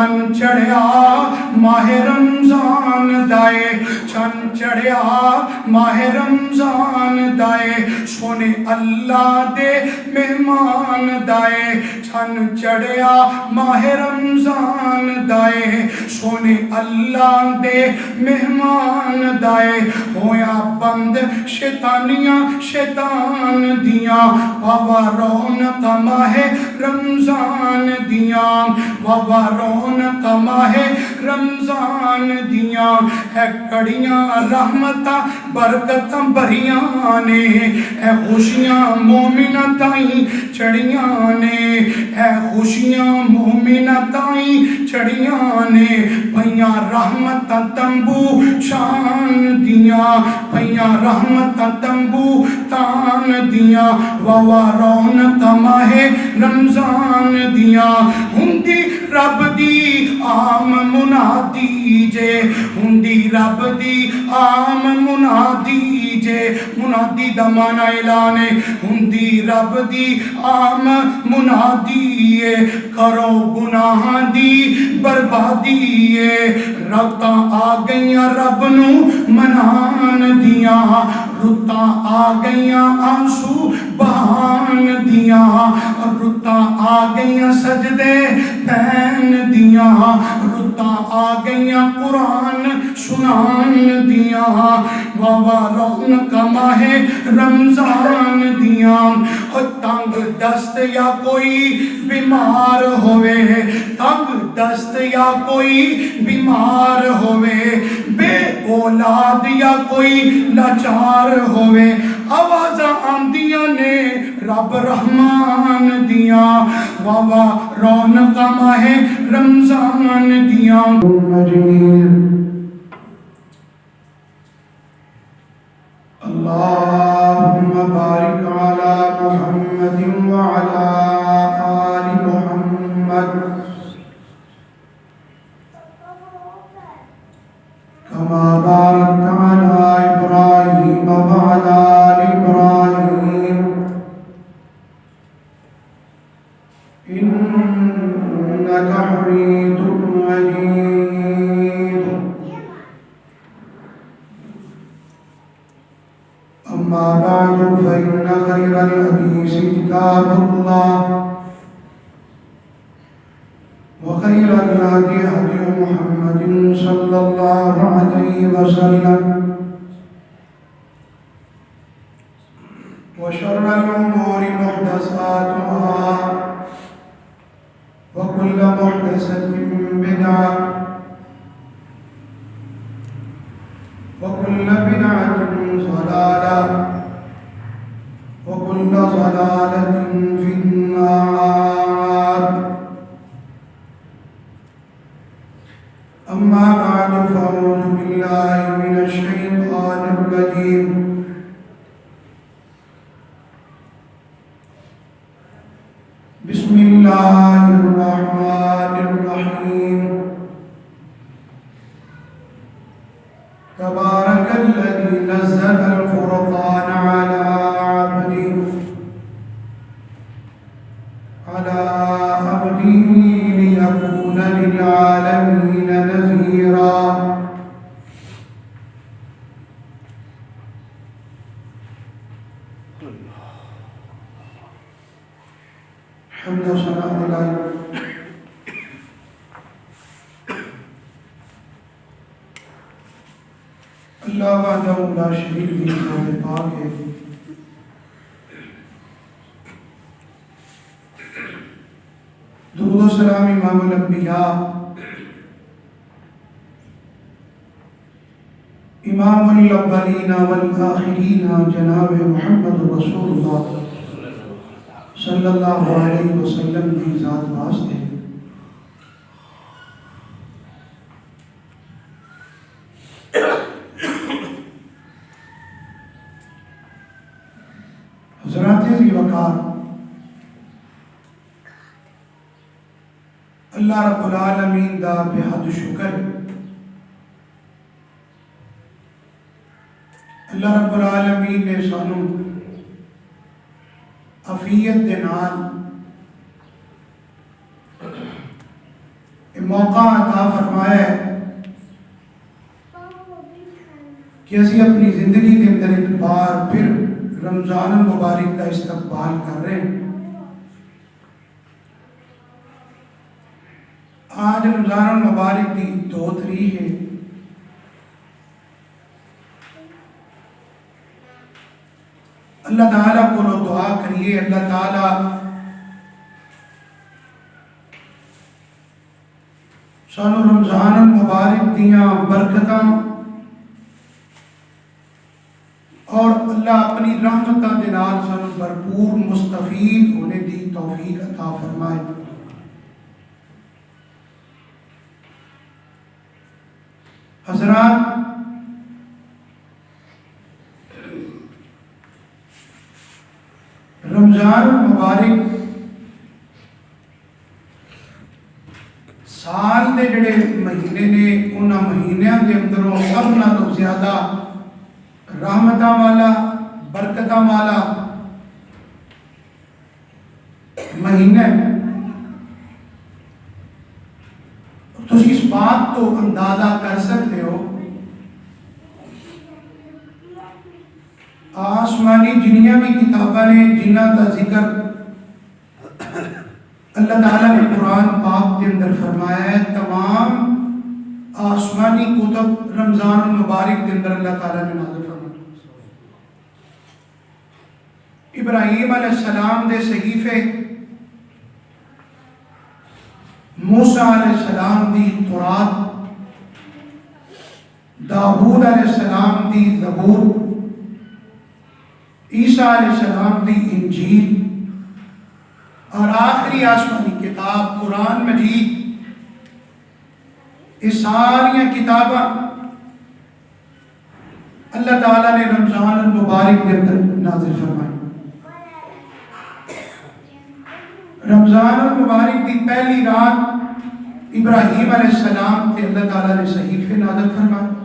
چن چڑھیا ماہ رمضان دائے چن چڑھیا ماہ رمضان دائے سونے اللہ دے مہمان دائے چن چڑھیا ماہ رمضان دائے سونے اللہ دے مہمان دائے ہویا بند شیطانیاں شیطان دیاں بابا رونق ماہ رمضان دیاں بابا رونق ماہ رمضان دیاں ہے کڑیاں رحمتہ برکتہ بھریاں نے ہے خوشیاں مومنہ تائیں چڑیاں نے ہے خوشیاں مومنہ تائیں چڑیاں نے پہیاں رحمتہ تنبو شان دیاں پہیاں رحمتہ تنبو تان دیاں ووا رونق ماہ رمضان دیاں ہندی رب دی عام منادی جے ہندی رب دی عام منادی جے منادی دا معنی اعلانے ہندی رب دی عام منادی کرو گناہ دی بربادی ربطاں آ گئیاں رب نو منان دیاں رتاں آ گئیاں آنسو بہان دیاں رتاں آ گئیاں سجدے پین دیاں رتاں آ گئیاں قرآن سنان دیاں بابا رونق ماہ رمضان دیاں تنگ دست یا کوئی بیمار ہوئے تنگ دست یا کوئی بیمار ہوئے بے اولاد یا کوئی لاچار ہوئے آوازاں آندیاں نے رب رحمان دیاں بابا رونق ماہ رمضان دیاں اللہم بارک علی محمد وعلی آل محمد کما بارکت علی ابراہیم وعلی آل ابراہیم انک حمید مجید اما بعد فإن خير الحديث كتاب الله وخير الهدي هدي محمد صلى الله عليه وسلم وشر الأمور محدثاتها وكل محدثة بدعة وكل بدعة ضلالة وكل ضلالة في النار أما بعد فأعوذ بالله من الشيطان الرجيم بسم الله الرحمن الرحيم تبارك الذي نزل الفرقان على عبده ليكون للعالمين نذيرا حمد و ثنا لله اللہ وحدہ لا شریک له پاک ہے درود و سلام امام الانبیاء امام الاولین والآخرین جناب محمد رسول اللہ صلی اللہ علیہ وسلم کی ذات واسطے حضرات ذی وقار اللہ رب العالمین دا بے حد شکر اللہ رب العالمین نے سانو عافیت دے نال موقع عطا فرمایا ہے کہ اسی اپنی زندگی کے اندر ایک بار پھر رمضان المبارک کا استقبال کر رہے ہیں۔ آج رمضان المبارک کی 2 تاریخ ہے۔ اللہ تعالیٰ کو دعا کریے، اللہ تعالیٰ سانو رمضان المبارک دیاں برکتاں اور اللہ اپنی رحمتاں دے نال سانو بھرپور مستفید ہونے دی توفیق عطا فرمائے۔ حضرات، رمضان المبارک سال دے جڑے مہینے نے انہاں مہینیاں دے اندروں سب نالوں زیادہ رحمتاں والا، برکتاں والا مہینہ ہے۔ تسی اس بات تو اندازہ کر سکتے ہو آسمانی جنیاں بھی کتاباں نے جنہ کا ذکر اللہ تعالیٰ نے قرآن پاک کے اندر فرمایا ہے، تمام آسمانی کتب رمضان المبارک کے اندر اللہ تعالیٰ نے نازل فرمایا۔ ابراہیم علیہ السلام دے صحیفے، موسیٰ علیہ السلام دی تورات، داؤد علیہ السلام دی زبور، عیسیٰ علیہ السلام دی انجیل اور آخری آسمانی کتاب قرآن مجید، یہ ساری کتاباں اللہ تعالیٰ نے رمضان المبارک کے اندر نازل فرمائی۔ رمضان المبارک کی پہلی رات ابراہیم علیہ السلام کے اللہ تعالیٰ نے صحیفے نازل فرمائے،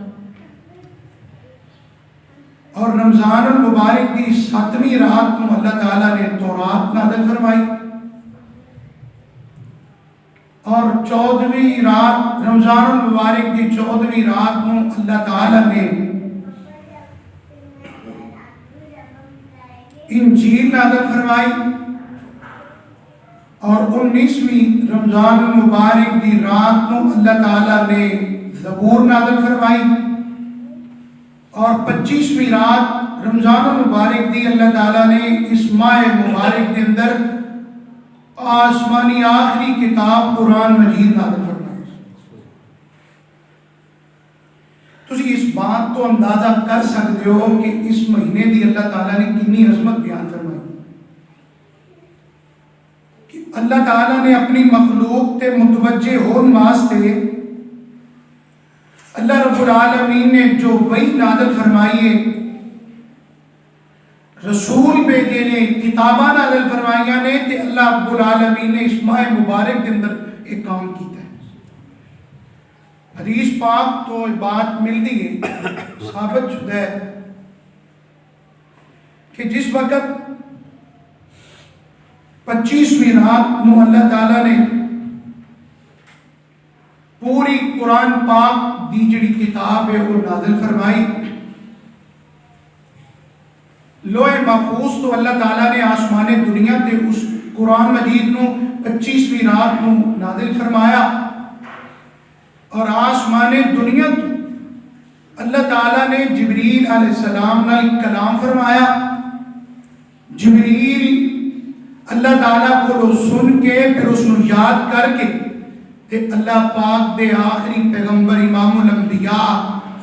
اور رمضان المبارک کی 7ویں رات کو اللہ تعالیٰ نے تورات نازل فرمائی، اور 14ویں رات رمضان المبارک کی 14ویں رات کو اللہ تعالیٰ نے انجیل نازل فرمائی، اور 19ویں رمضان المبارک کی رات کو اللہ تعالیٰ نے زبور نازل فرمائی، اور 25ویں رات رمضان المبارک دی اللہ تعالیٰ نے اس ماہ مبارک کے اندر آسمانی آخری کتاب قرآن مجید نازل فرمائی۔ تسی اس بات تو اندازہ کر سکتے ہو کہ اس مہینے دی اللہ تعالیٰ نے کتنی عظمت بیان فرمائی، کہ اللہ تعالیٰ نے اپنی مخلوق تے متوجہ ہون واسطے اللہ رب العالمین نے جو وحی نازل فرمائی ہے، رسول بھیجے نے، کتاباں نازل فرمائیاں نے، تے اللہ رب العالمین نے اس ماہ مبارک کے اندر ایک کام کیتا ہے۔ حدیث پاک تو بات ملتی ہے، ثابت شدہ ہے کہ جس وقت 25ویں رات کو اللہ تعالیٰ نے پوری قرآن پاک دی جڑی کتاب ہے وہ نازل فرمائی، لوح محفوظ تو اللہ تعالیٰ نے آسمان دنیا تے اس قرآن مجید نو 25ویں رات نو نازل فرمایا، اور آسمان دنیا تو اللہ تعالیٰ نے جبریل علیہ السلام نال کلام فرمایا۔ جبریل اللہ تعالیٰ کو سن کے پھر اس نو یاد کر کے تے اللہ پاک دے آخری پیغمبر امام الانبیاء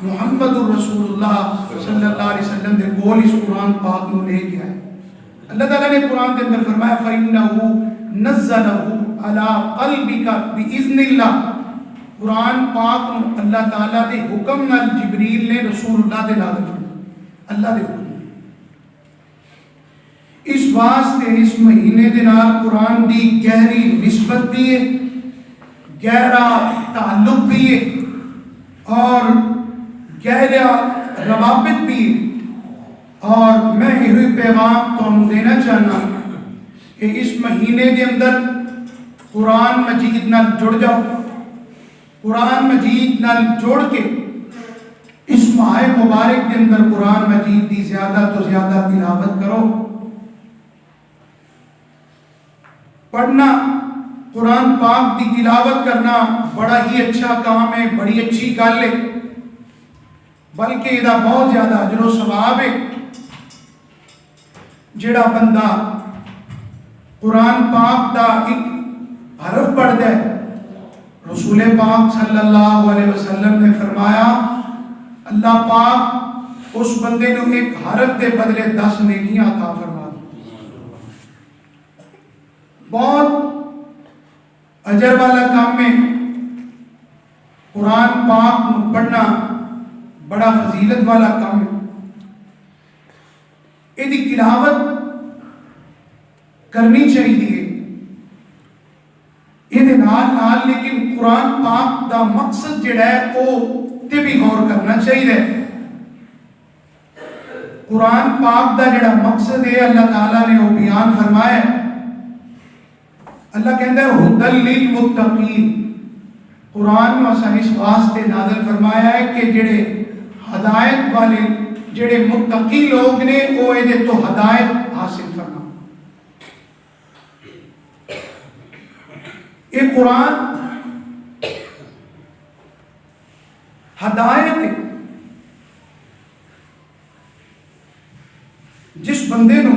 محمد الرسول اللہ صلی اللہ علیہ وسلم دے کول اس قرآن پاک نو لے کے آئے۔ اللہ تعالیٰ نے قرآن کے اندر فرمایا فَإِنَّهُ نَزَّلَهُ عَلَىٰ قَلْبِكَ بِإِذْنِ اللَّهِ، قرآن پاک نو اللہ تعالیٰ دے حکم نال جبریل نے رسول اللہ دے نازل فرمایا، اللہ دے حکم۔ اس واسطے اس مہینے دے نال قرآن دی گہری نسبت بھی ہے، گہرا تعلق بھی ہے، اور گہرا روابط بھی ہے۔ اور میں یہ پیغام تو دینا چاہنا کہ اس مہینے کے اندر قرآن مجید نال جڑ جاؤ، قرآن مجید نال جوڑ کے اس ماہ مبارک کے اندر قرآن مجید دی زیادہ تو زیادہ تلاوت کرو. پڑھنا قرآن پاک دی تلاوت کرنا بڑا ہی اچھا کام ہے، بڑی اچھی گل ہے، بلکہ یہ بہت زیادہ اجر و ثواب ہے. جڑا بندہ قرآن پاک دا ایک حرف پڑھتا ہے، رسول پاک صلی اللہ علیہ وسلم نے فرمایا اللہ پاک اس بندے کو ایک حرف دے بدلے 10 نیکیاں عطا فرما دی. بہت اجر والا کام ہے. قرآن پاک کو پڑھنا بڑا فضیلت والا کام ہے. یہ تلاوت کرنی چاہیے یہ نال لیکن قرآن پاک دا مقصد جڑا ہے وہ تے بھی غور کرنا چاہیے. قرآن پاک دا جڑا مقصد ہے اللہ تعالیٰ نے وہ بیان فرمایا ہے. اللہ کہتا ہے ہدی للمتقین. قرآن میں اساں اس واسطے نازل فرمایا ہے کہ جڑے ہدایت والے جڑے متقی لوگ نے وہ یہ تو ہدایت حاصل کرنا. یہ قرآن ہدایت ہے. جس بندے نو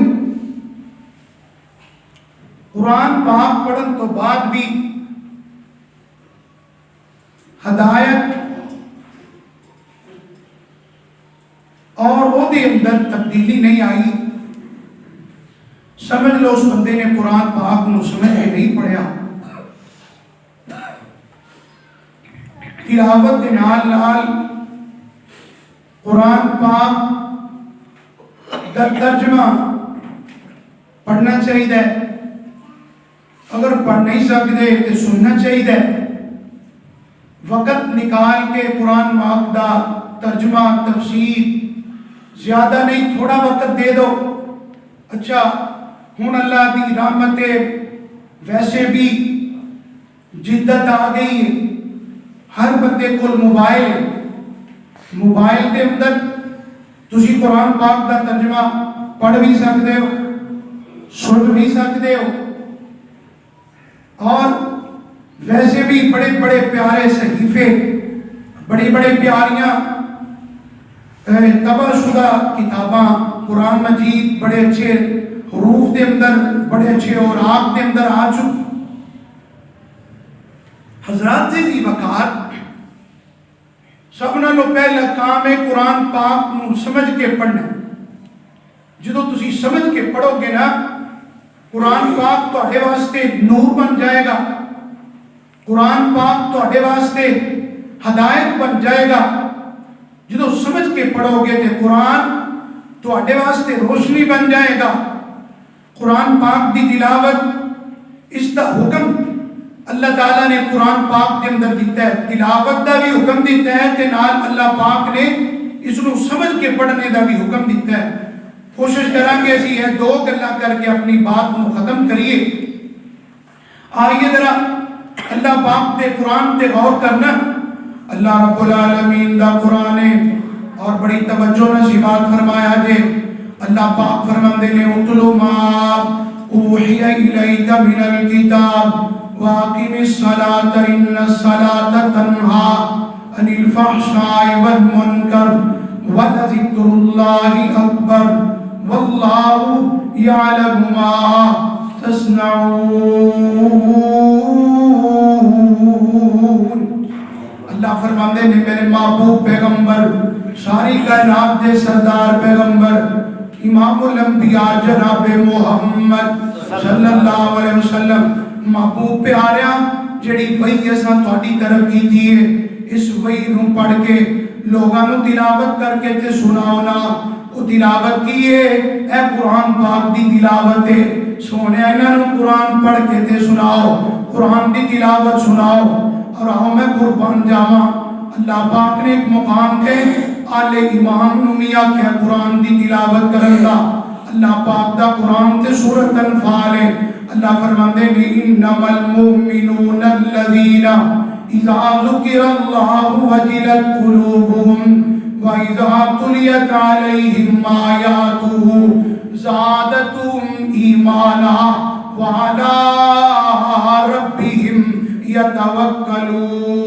قرآن پاک پڑھن تو بعد بھی ہدایت اور وہ دے اندر تبدیلی نہیں آئی، سمجھ لو اس بندے نے قرآن پاک نو سمجھ کے نہیں پڑھیا. تلاوت کے نال نال قرآن پاک دا ترجمہ پڑھنا چاہیے. اگر پڑھ نہیں سکتے تو سننا چاہیے. وقت نکال کے قرآن پاک دا ترجمہ تفسیر زیادہ نہیں تھوڑا وقت دے دو. اچھا ہن اللہ دی رحمت ویسے بھی جدت آ گئی ہے، ہر بندے کو موبائل ہے. موبائل کے اندر تسی قرآن پاک دا ترجمہ پڑھ بھی سکتے ہو، سن بھی سکتے ہو، اور ویسے بھی بڑے بڑے پیارے صحیفے، بڑی بڑے پیاریاں طبع شدہ کتاباں قرآن مجید بڑے اچھے حروف دے اندر بڑے اچھے اوراق دے اندر آ چکے. حضرات جی وقار سب نالوں پہلا کام ہے قرآن پاک نو سمجھ کے پڑھنا. جدو تسی سمجھ کے پڑھو گے نا قرآن پاک تواڈے واسطے نور بن جائے گا. قرآن پاک تواڈے واسطے ہدایت بن جائے گا. جدو سمجھ کے پڑھو گے تو قرآن تواڈے واسطے روشنی بن جائے گا. قرآن پاک دی تلاوت اس دا حکم اللہ تعالیٰ نے قرآن پاک کے اندر دیتا ہے. تلاوت دا بھی حکم دیتا ہے تے نال اللہ پاک نے اس نو سمجھ کے پڑھنے دا بھی حکم دیتا ہے. کوشش کریں گے اسی یہ دو گلاں کر کے اپنی بات کو ختم کریے. آئیے ذرا اللہ پاک دے قرآن تے غور کرنا. اللہ رب العالمین دا قرآن ہے اور بڑی توجہ نصیبات فرمایا جے. اللہ پاک فرماندے نے اتلو ما اوحی الیک من الکتاب واقم الصلاۃ ان الصلاۃ تنہا عن الفحشاء والمنکر ولذکر اللہ اکبر واللہ یعلم ما تصنعون. اللہ فرماندے نے میرے محبوب پیغمبر، ساری کائنات دے سردار پیغمبر، امام الانبیاء جناب محمد صلی اللہ علیہ وسلم، محبوب پیاریاں جڑی وحی اساں تہاڈی طرف کیتی ہے، اس وحی نو پڑھ کے لوگاں نو تلاوت کر کے تے سناؤ نا. وہ تلاوت کی ہے اے قرآن پاک دی تلاوت ہے. سونے انہاں نو قرآن پڑھ کے تے سناؤ، قرآن دی تلاوت سناؤ. اور آؤ میں قربان جاواں اللہ پاک نے ایک مقام تے آل امام نو میاں کہ قرآن دی تلاوت کرن دا. اللہ پاک دا قرآن تے سورۃ انفال ہے. اللہ فرماندے نے انما المؤمنون الذین اذا ذکر اللہ وجلت قلوبہم وَإِذَا تُلِيَتْ عَلَيْهِمْ آيَاتُهُ زَادَتْهُمْ إِيمَانًا وَعَلَى رَبِّهِمْ يَتَوَكَّلُونَ۔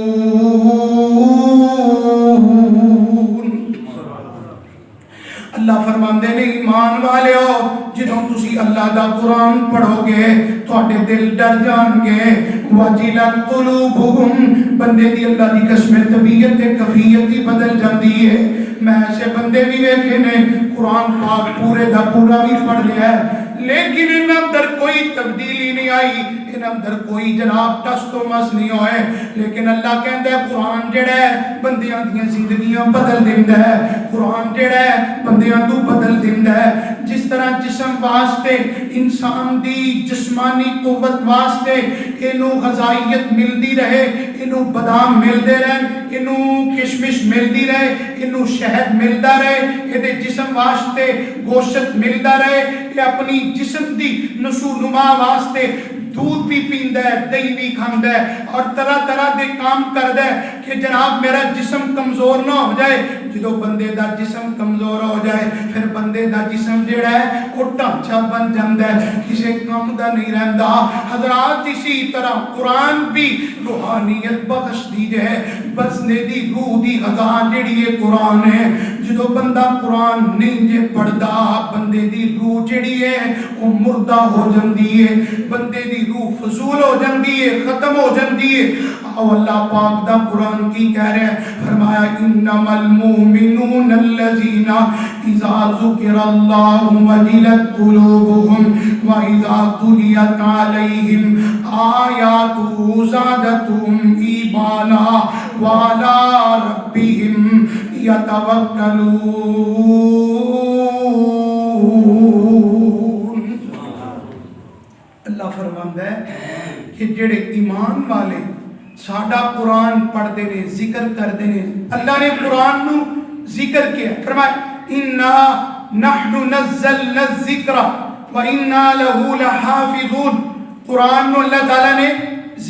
اللہ فرماندے نے ایمان والے ہو جدوں تسی اللہ دا قرآن پڑھو گے تواڈے دل ڈر جان گے۔ وَجِلَتْ قُلُوبُهُمْ بندے دی اللہ دی قسم طبیعت تے کیفیت ہی بدل جاندی ہے۔ میں ایسے بندے بھی ویکھے نے قرآن پاک پورے دا پورا بھی پڑھ لیا ہے لیکن ان اندر کوئی تبدیلی نہیں آئی، ان اندر کوئی جناب ٹس تو مس نہیں ہوئے، لیکن اللہ کہندا ہے قرآن جڑا ہے بندیاں دیاں زندگیاں بدل دیندا ہے، قرآن جڑا ہے بندیاں تو بدل دیندا ہے۔ جس طرح جسم واسطے انسان دی جسمانی قوت واسطے اینو غذائیت ملدی رہے، اینو بادام ملدے رہن، اینو کشمش ملدی رہے، اینو شہد ملدا رہے، ایدے جسم واسطے گوشت ملدا رہے، کہ اپنی جسم دی نشو نما واسطے دودھ بھی پیندا ہے، دہی بھی کھاندا ہے اور طرح طرح دے کام کردا ہے کہ جناب میرا جسم کمزور نہ ہو جائے۔ جدو بندے دا جسم کمزور ہو جائے پھر بندے دا جسم جڑا ہے وہ ڈھانچہ بن جاندا ہے، کسے کم دا نہیں رہندا۔ حضرات اسی طرح قرآن بھی روحانیت بخش دی ہے، بسنے دی روح دی غذا جڑی ہے قرآن ہے۔ جدو بندہ قرآن نہیں جے پڑھدا بندے دی روح جڑی ہے وہ مردہ ہو جاندی ہے، بندے دی روح فضول ہو جاندی ہے، ختم ہو جاندی ہے۔ اور اللہ پاک دا قرآن کی کہہ رہے ہیں، فرمایا انما المؤمنون الذین اذا ذکر اللہ وجلت قلوبہم واذا تلیت علیہم آیاتہ زادتہم ایمانا وعلی ربہم یتوکلون۔ اللہ فرماندا ہے کہ جڑے ایمان والے ساڈا قرآن پڑھتے نے ذکر کرتے نے، اللہ نے قرآن نو ذکر کیا، فرمایا انا نحن نزلنا الذکر وانا له لحافظون۔ قرآن نو اللہ تعالیٰ نے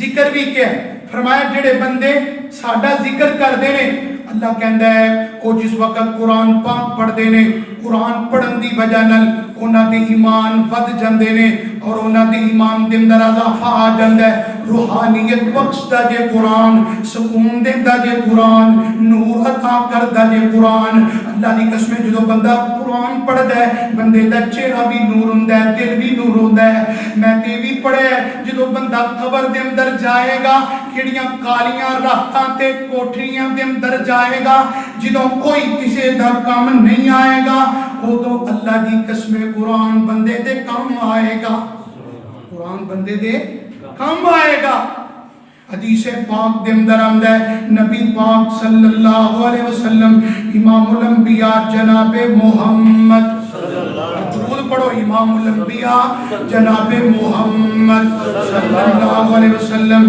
ذکر بھی کیا، فرمایا جڑے بندے ساڈا ذکر کرتے نے اللہ کہندا ہے وہ جس وقت قرآن پاک پڑھتے نے قرآن پڑھن دی وجہ نال انہاں دے ایمان ود جاندے نے اور انہاں دے ایمان دے اندر اضافہ آ جاندا ہے، روحانیت بخشدا جے قرآن، سکون دیندا جے قرآن، نور عطا کردا جے قرآن۔ اللہ دی قسم جدوں بندہ قرآن پڑھدا ہے بندے دا چہرہ بھی نور ہوندا ہے، دل بھی نور ہوندا ہے۔ میں تے بھی پڑھیا ہے جدوں بندہ قبر دے اندر جائے گا کیڑیاں کالیاں راتاں تے کوٹھریاں دے اندر جائے گا، جدوں کوئی کسے دا کام نہیں آئے گا تو اللہ دی قسم قرآن بندے دے کام آئے گا، قرآن بندے دے کام آئے گا۔ حدیث پاک دے اندر آمدا ہے نبی پاک صلی اللہ علیہ وسلم امام الانبیاء جناب محمد درود پڑھو، امام الانبیاء جناب محمد صلی اللہ علیہ وسلم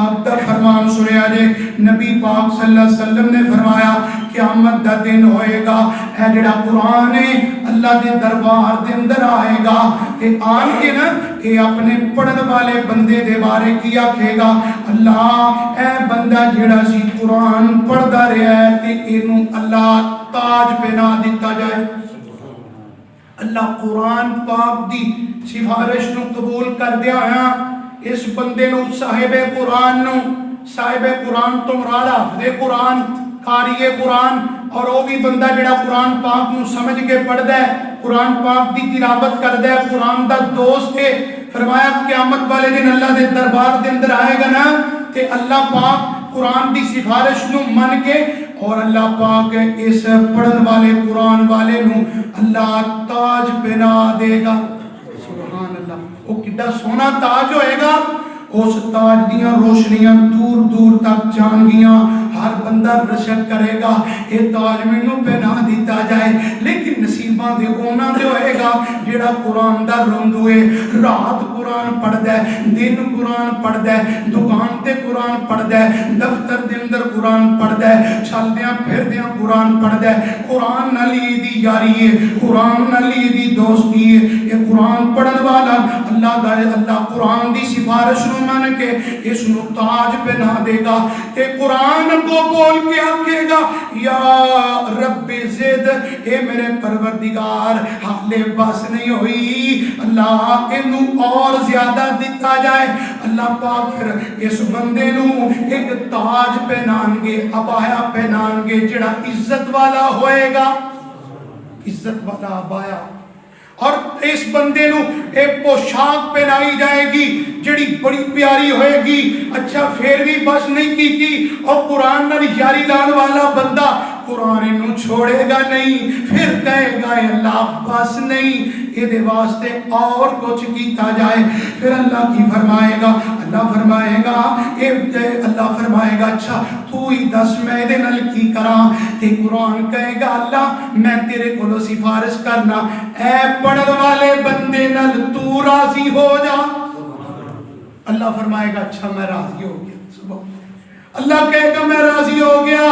آپ دا فرمان سنیا جے، نبی پاک صلی اللہ علیہ وسلم نے فرمایا قیامت دا دن ہوئے گا، اے جڑا قرآن ہے اللہ دے دربار دے اندر آئے گا کہ آن کے نا کہ اپنے پڑھن والے بندے دے بارے کی آکھے گا اللہ اے بندہ جڑا سی قرآن پڑھدا رہا ہے تے اینوں اللہ تاج پہنا دیتا جائے۔ اللہ قرآن پاک دی سفارش نو قبول کر دیا ہے، اس بندے نو صاحب قرآن نو، صاحب قرآن تو مراد حافظ قرآن، قاری قرآن، اور وہ بھی بندہ جڑا قرآن پاک نو سمجھ کے پڑھدا ہے، قرآن پاک دی تلاوت کردا ہے، قرآن دا دوست ہے۔ فرمایا قیامت والے دن اللہ دے دربار دے اندر آئے گا نا تے اللہ پاک قرآن دی سفارش نو من کے اور اللہ پاک اس پڑھن والے قرآن والے نو اللہ تاج پہنا دے گا۔ سبحان اللہ، وہ کڈا سونا تاج ہوئے گا، اس تاج دیاں روشنیاں دور دور تک جان گیاں، ہر بندہ رشک کرے گا اے تاج مینوں پہنا دیتا جائے، لیکن نصیباں دے اونا دے ہوئے گا جڑا قرآن دا رند ہوئے، رات قرآن پڑھ دے، دن قرآن پڑھ دے، دکان تے قرآن پڑھ دے، دفتر دے اندر قرآن پڑھدا ہے، چلدیاں پھردیاں قرآن پڑھدا ہے، قرآن نال دی یاری ہے، قرآن نال دی دوستی ہے۔ یہ قرآن پڑھن والا اللہ قرآن دی سفارش نو من کے اس نو تاج پہنا دے گا تے قرآن کو بول کے آکھے گا یا رب زد، اے میرے پروردگار حالے بس نہیں ہوئی، اللہ انہوں اور زیادہ دیتا جائے۔ اللہ پاک پھر اس بندے نو ایک تاج پہنان گے، عبایا پہنان گے جڑا عزت والا ہوئے گا، عزت والا عبایا، اور اس بندے نو ایک پوشاک پہنائی جائے گی جڑی بڑی پیاری ہوئے گی۔ اچھا پھر بھی بس نہیں کی تھی، اور قرآن نال یاری لان والا بندہ قرآن انہوں چھوڑے گا نہیں، پھر کہے گا اللہ بس نہیں، یہ دے واسطے اور کچھ کیتا جائے۔ پھر اللہ کی فرمائے گا، اللہ فرمائے گا اچھا تو ہی دس میں دے نل کی کراں، تے قرآن کہے گا اللہ میں تیرے کو سفارش کرنا، اے پڑھن والے بندے نل تو راضی ہو جا۔ اللہ فرمائے گا اچھا میں راضی ہو گیا، اللہ کہے گا میں راضی ہو گیا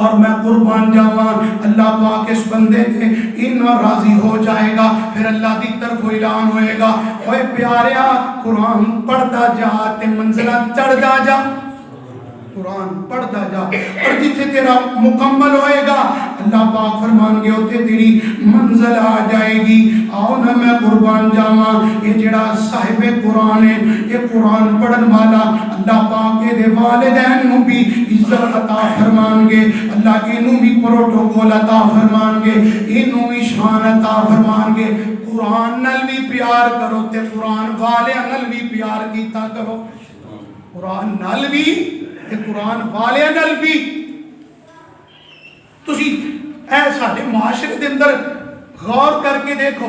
اور میں قربان جاوان۔ اللہ پاک اس بندے تے انہاں راضی ہو جائے گا۔ پھر اللہ دی طرف اعلان ہوئے گا، اوے پیاریا قرآن پڑھتا جا تے منزلہ چڑھتا جا، قرآن پڑھتا جا، اور جتھے تیرا مکمل ہوئے گا اللہ پاک فرمان گے ہوتے تیری منزل آ جائے گی۔ آؤ نہ میں قربان جاواں، یہ جڑا صاحب قرآن ہے، یہ قرآن پڑھن والا اللہ پاک کے دے والدین نو بھی عزت عطا فرمان گے، اللہ انہوں بھی پروٹوکول عطا فرمان گے، انہوں بھی شان عطا فرمان گے۔ قرآن نل بھی پیار کرو تے قرآن والے نل بھی پیار کیتا کرو، قرآن نل بھی تے قرآن والے نل بھی۔ تسی اے ساڈے معاشرے دے اندر غور کر کے دیکھو،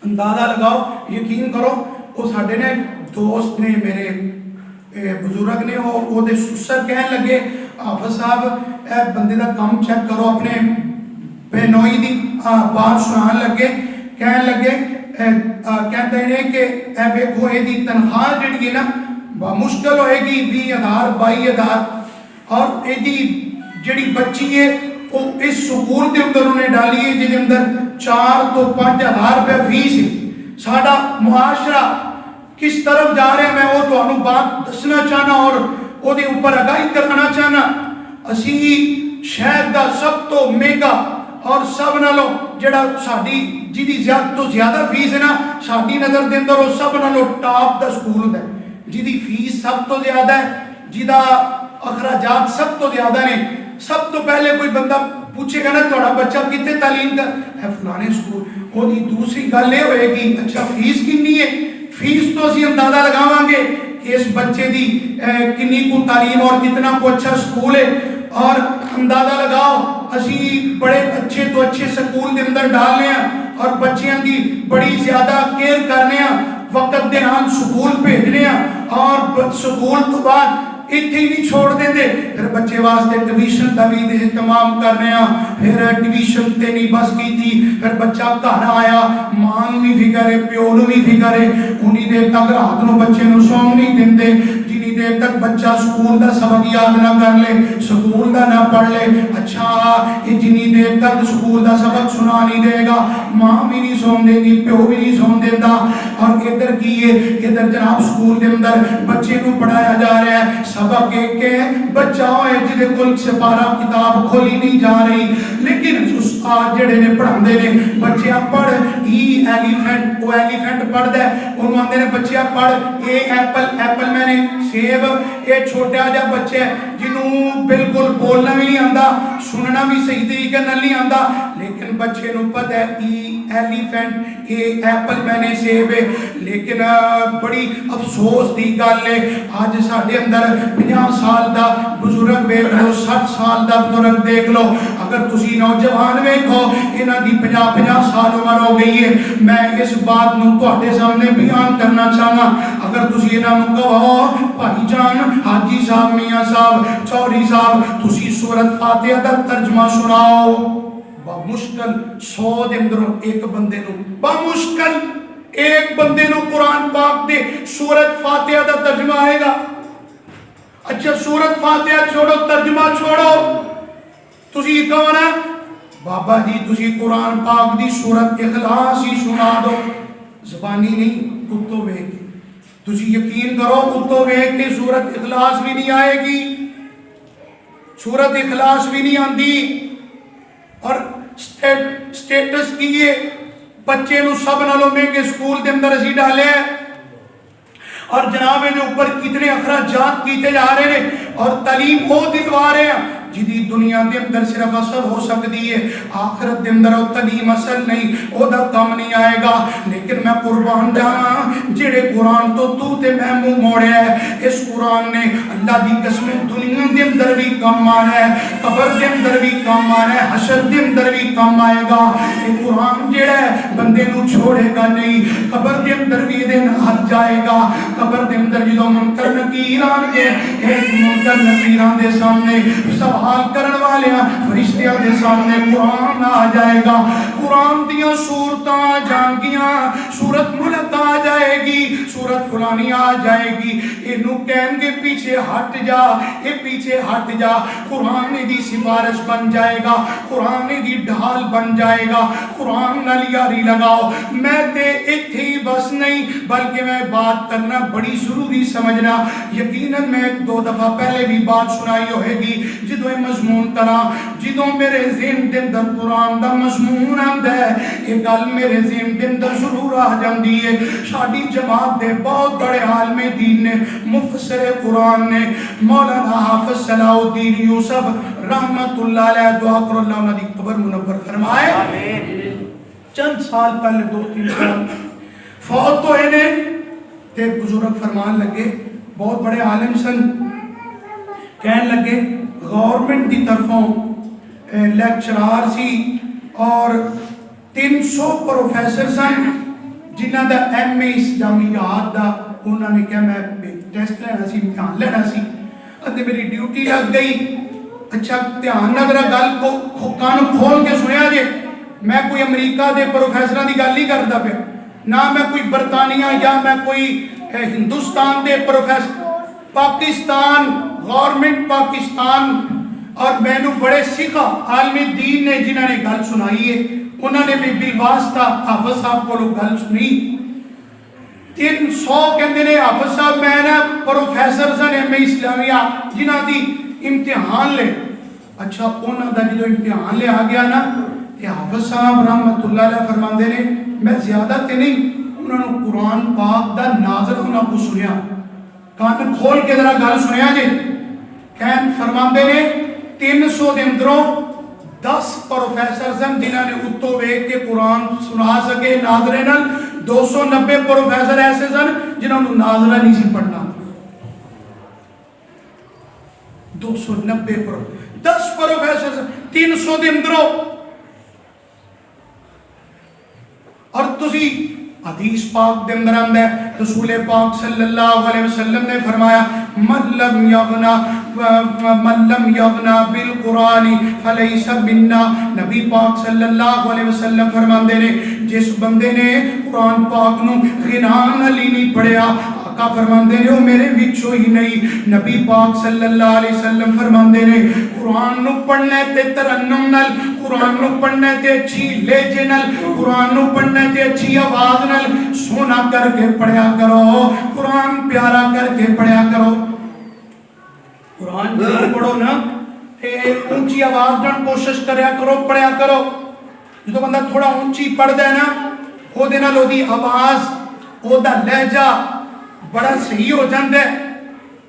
اندازہ لگاؤ، یقین کرو، وہ ساڈے نے دوست نے میرے بزرگ نے وہ دے سسر کہن لگے حافظ صاحب اے بندے دا کام چیک کرو، اپنے بہنوئی دی بات سنان لگے، کہن لگے کہتے ہیں کہ اے ویکھو یہ دی تنخواہ جڑی ہے نا مشکل ہوئے گی 20,000 22,000، اور یہ دی جڑی بچی ہے وہ اس سکول دے اندر انہیں ڈالی ہے جن اندر 4 تو 5,000 روپے فیس ہے۔ ساڈا معاشرہ کس طرف جا رہے ہیں میں وہ تو انہوں بات دسنا چاہنا اور وہ دے اوپر آگاہی کرانا چاہنا۔ اسی شہر دا سب تو مہنگا اور سب نالوں جڑا ساڈی جی زیادہ تو زیادہ فیس ہے نا ساڈی نظر دے اندر وہ سب نالوں ٹاپ دا سکول ہوتا ہے، جی فیس سب تو زیادہ ہے، جی دا اخراجات سب تو زیادہ نے۔ سب تو پہلے کوئی بندہ پوچھے گا نا تھوڑا بچہ کتنے تعلیم کا ہے فلانے سکول، وہ دی دوسری گل یہ ہوئے گی اچھا فیس کنی ہے، فیس تو اسی اندازہ لگاواں گے کہ اس بچے دی کنی کو تعلیم اور کتنا کو اچھا سکول ہے، اور اندازہ لگاؤ اسی بڑے اچھے تو اچھے سکول دے اندر ڈالنے ہیں اور بچیاں دی بڑی زیادہ کیئر کرنے ہیں، وقت دے نال سکول بھیجنے ہیں، اور سکول تو بعد اتھے ہی نہیں چھوڑ دیں دے، پھر بچے واسطے ٹیویشن دا بھی اہتمام کرنے ہیں، پھر ٹیویشن تے نہیں بس کی تھی، پھر بچہ گھر آیا ماں نو بھی فکر ہے پیو نو بھی فکر ہے، انہی دیر تک رات نو بچے نو سون نہیں دین دے، جنہی دیر تک بچہ سکول دا سبق یاد نہ کر لے، سکول دا نہ پڑھ لے، اچھا یہ جنہی دیر تک سکول دا سبق سنا نہیں دے گا ماں بھی نہیں سون دے گی پیو بھی نہیں سون دیتا، اور ادھر کی ہے ادھر جناب سکول دے اندر بچے نو پڑھایا جا رہا ہے، سبق ایک کے بچہ ہوئے جدے کل سپارہ کتاب کھولی نہیں جا رہی، لیکن استاد جڑے نے پڑھان دے نے بچے پڑھ ای ایلیفنٹ، وہ ایلیفنٹ پڑھ دے انہوں آندے نے بچے پڑھ اے ایپل، ایپل میں نے سیب، اے چھوٹا جا بچے جنہوں بالکل بولنا بھی نہیں آندہ سننا بھی صحیح طریقے نہ نہیں آندہ، لیکن بچے نو پتہ ہے ای ایلیفنٹ، اے ایپل میں نے سیب ہے، لیکن بڑی افسوس دی گل ہے آج ساڑھے اندر 50 سال دا بزرگ دیکھ لو 60 سال دا بزرگ دیکھ لو، اگر تسی نوجوان دیکھو انہاں دی 50 سال عمر ہو گئی ہے، میں اس بات نو تواڈے سامنے بیان کرنا چاہنا، اگر تسی انہاں نو کہو بھائی جان حاجی صاحب میاں صاحب چوری صاحب تسی سورۃ فاتحہ دا ترجمہ سناؤ، بمشکل 100 دے اندر ایک بندے نو بمشکل ایک بندے نو قرآن پاک دے سورۃ فاتحہ دا ترجمہ آئے گا، اچھا سورت فاتحہ چھوڑو، ترجمہ چھوڑو، تسی کہو نا بابا جی تسی قرآن پاک دی سورت اخلاص ہی سنا دو، زبانی نہیں اتو وے کے، تسی یقین کرو اتو وے کے سورت اخلاص بھی نہیں آئے گی، سورت اخلاص بھی نہیں آندی، اور سٹیٹس کیے بچے نو سب نالوں میں کہ سکول دے اندر اسی ڈالے ہیں، اور جناب دے اوپر کتنے اخراجات کیتے جا رہے ہیں، اور تعلیم وہ دلوا رہے ہیں جدی دنیا دے اندر صرف اثر ہو سکتی ہے، آخرت دے اندر تعلیم اثر نہیں، او دا کام نہیں آئے گا۔ لیکن میں قربان جاواں جڑے قرآن تو تے میں منہ موڑیا ہے، اس قرآن نے اللہ دی قسم دنیا دے اندر بھی کام آنا ہے، قبر دے اندر بھی کام آنا ہے، حشر دے اندر بھی کام آئے گا۔ یہ قرآن جڑا ہے بندے نو چھوڑے گا نہیں، قبر دے اندر بھی دے نال جائے گا، قبر دے اندر جدوں منکر نکیر آن گے، ایک منکر نکیران دے سامنے سوال کرن والے فرشتیاں دے سامنے قرآن آ جائے گا، قرآن دیاں سورتاں جان گیاں، سورت ملک آ جائے گی، سورت فلانی آ جائے گی، انہوں کہیں گے پیچھے ہٹ جا، یہ پیچھے ہٹ جا، قرآن دی سفارش بن جائے گا، قرآن دی ڈھال بن جائے گا، قرآن نال یاری لگاؤ۔ میں تے اتھے ہی بس نہیں بلکہ میں بات کرنا بڑی ضروری سمجھنا، یقیناً میں ایک دو دفعہ پہلے بھی بات سنائی ہوئے گی، جدو مضمون کرا جدوں میرے ذہن دے اندر قرآن دا مضمون آندا ہے، یہ گل میرے ذہن دے اندر ضرور آ جاندی ہے۔ ساڈی جماعت دے بہت بڑے عالم دین نے، مفسر قرآن نے، مولانا حافظ صلاح الدین یوسف رحمت اللہ علیہ، دعا کرو اللہ انہاں دی قبر منور فرمائے۔ چند سال پہلے 2-3 سال فوت ہوئے نے، تے بزرگ فرمان لگے، بہت بڑے عالم سن، کہنے لگے گورنمنٹ دی طرفوں لیکچرار سی اور 300 پروفیسر سن جنہ دا ایم اے اسلامیات دا، انہوں نے کہا میں ٹیسٹ لینا سی، امتحان لینا سی، ادھے میری ڈیوٹی لگ گئی۔ اچھا دھیان نہ ذرا گل کو کان کھول کے سنیا جے، میں کوئی امریکہ دے پروفیسراں دی گل نہیں کردا پیا، نہ میں کوئی برطانیہ یا میں کوئی ہندوستان دے پروفیسر، پاکستان گورنمنٹ پاکستان، اور میں نے بڑے سکھا عالم دین نے جنہوں نے گل سنائی ہے، انہوں نے بھی بالواسطہ حافظ صاحب کو لوگ گل سنی۔ 300 کہتے ہیں حافظ صاحب میں نے پروفیسر سن ایم اے اسلامیہ جنہوں دی امتحان لے، اچھا انہوں دا جو امتحان لے آ گیا نا، یہ حافظ صاحب رحمت اللہ علیہ فرماندے نے میں زیادہ تے نہیں، انہوں نے قرآن پاک دا ناظر انہوں کو سنیا، کان کھول کے ذرا گل سنیا جے، کہن فرماندے نے 300 دے اندروں 10 پروفیسر سن جنہوں نے اتو ویک کے قرآن سنا سکے ناظرے نال، 290 پروفیسر ایسے سن جنہوں نے ناظرہ نہیں سی پڑھنا، 290 10 پروفیسر سن 300 دے اندروں۔ اور تسی حدیث پاک دے اندر آندا ہے، رسول پاک صلی اللہ علیہ وسلم نے فرمایا من لم یغنا بالقرآن فلیس منا، نبی پاک صلی اللہ علیہ وسلم فرماندے نے جس بندے نے قرآن پاک نو غنا نال نہیں پڑھیا، آقا فرماندے نے وہ میرے وچوں ہی نہیں۔ نبی پاک صلی اللہ علیہ وسلم فرماندے نے قرآن نو پڑھنے تے ترنم نال، قرآن نو پڑھنے تے اچھی لہجے نال، قرآن نو پڑھنے تے اچھی آواز نال سونا کر کے پڑھیا کرو، قرآن پیارا کر کے پڑھیا کرو۔ قرآن جب پڑھو نا اونچی آواز نال کوشش کریا کرو، پڑھیا کرو۔ جو بندہ تھوڑا اونچی پڑھ دے نا، او دے نال او دی آواز، او دا لہجہ بڑا صحیح ہو جاندے،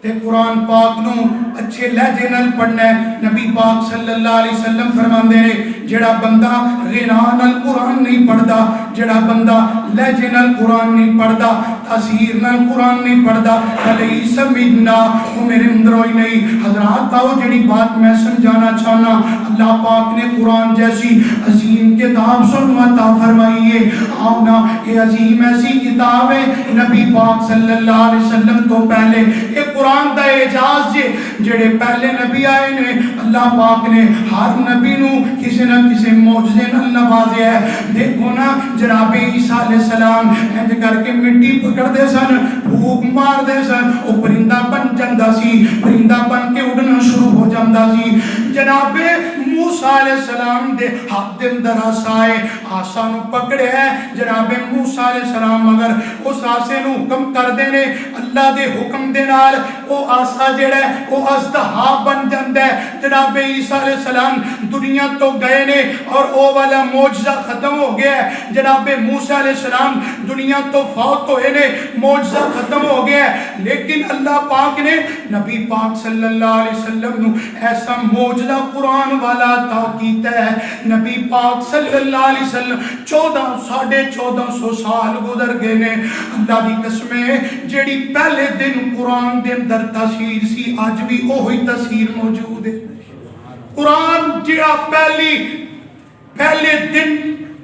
تے قرآن پاک نو اچھے لہجے نال پڑھنا ہے۔ نبی پاک صلی اللہ علیہ وسلم فرماندے نے جڑا بندہ غنا نال قرآن نہیں پڑھدا، جڑا بندہ لہجے نال قرآن نہیں پڑھدا، تاثیر نال قرآن نہیں پڑھدا، فلیس منا، وہ میرے اندروں ہی نہیں۔ حضرات آؤ جڑی بات میں سمجھانا چاہنا، اللہ پاک نے قرآن جیسی عظیم کتاب سنو عطا فرمائی ہے، آؤ نا یہ عظیم ایسی کتاب ہے، نبی پاک صلی اللہ علیہ وسلم تو پہلے یہ قرآن دا اعجاز جے، جڑے پہلے نبی آئے نے اللہ پاک نے ہر نبی نو کسی نہ کسی معجزے نال نوازیا ہے۔ دیکھو نا جناب عیسیٰ علیہ السلام ایسے کر کے مٹی کرتے سن بھوک مار دے سن وہ پرندہ بن جاتا سی پرندہ بن کے اڑنا شروع ہو جاتا سی جناب موسیٰ علیہ السلام دے ہاتھ دے اندر آسا ہے آسا نو پکڑے ہے جناب موسیٰ علیہ السلام مگر اس آسے نو حکم کر دینے اللہ دے حکم دے نال وہ آسا جڑا ہے وہ ازدہا بن جاندہ ہے جناب عیسیٰ علیہ السلام دنیا تو گئے نے اور او والا معجزہ ختم ہو گیا ہے جناب موسیٰ علیہ السلام دنیا تو فوت ہوئے نے معجزہ ختم ہو گیا ہے لیکن اللہ پاک نے نبی پاک صلی اللہ علیہ وسلم نو ایسا معجزہ قرآن والا عطا کیتا ہے نبی پاک صلی اللہ علیہ وسلم 1450 سال گزر گئے نے اللہ دی قسمیں جیڑی پہلے دن قرآن دے اندر تاثیر سی آج بھی وہی تاثیر موجود ہے قرآن جڑا پہلے دن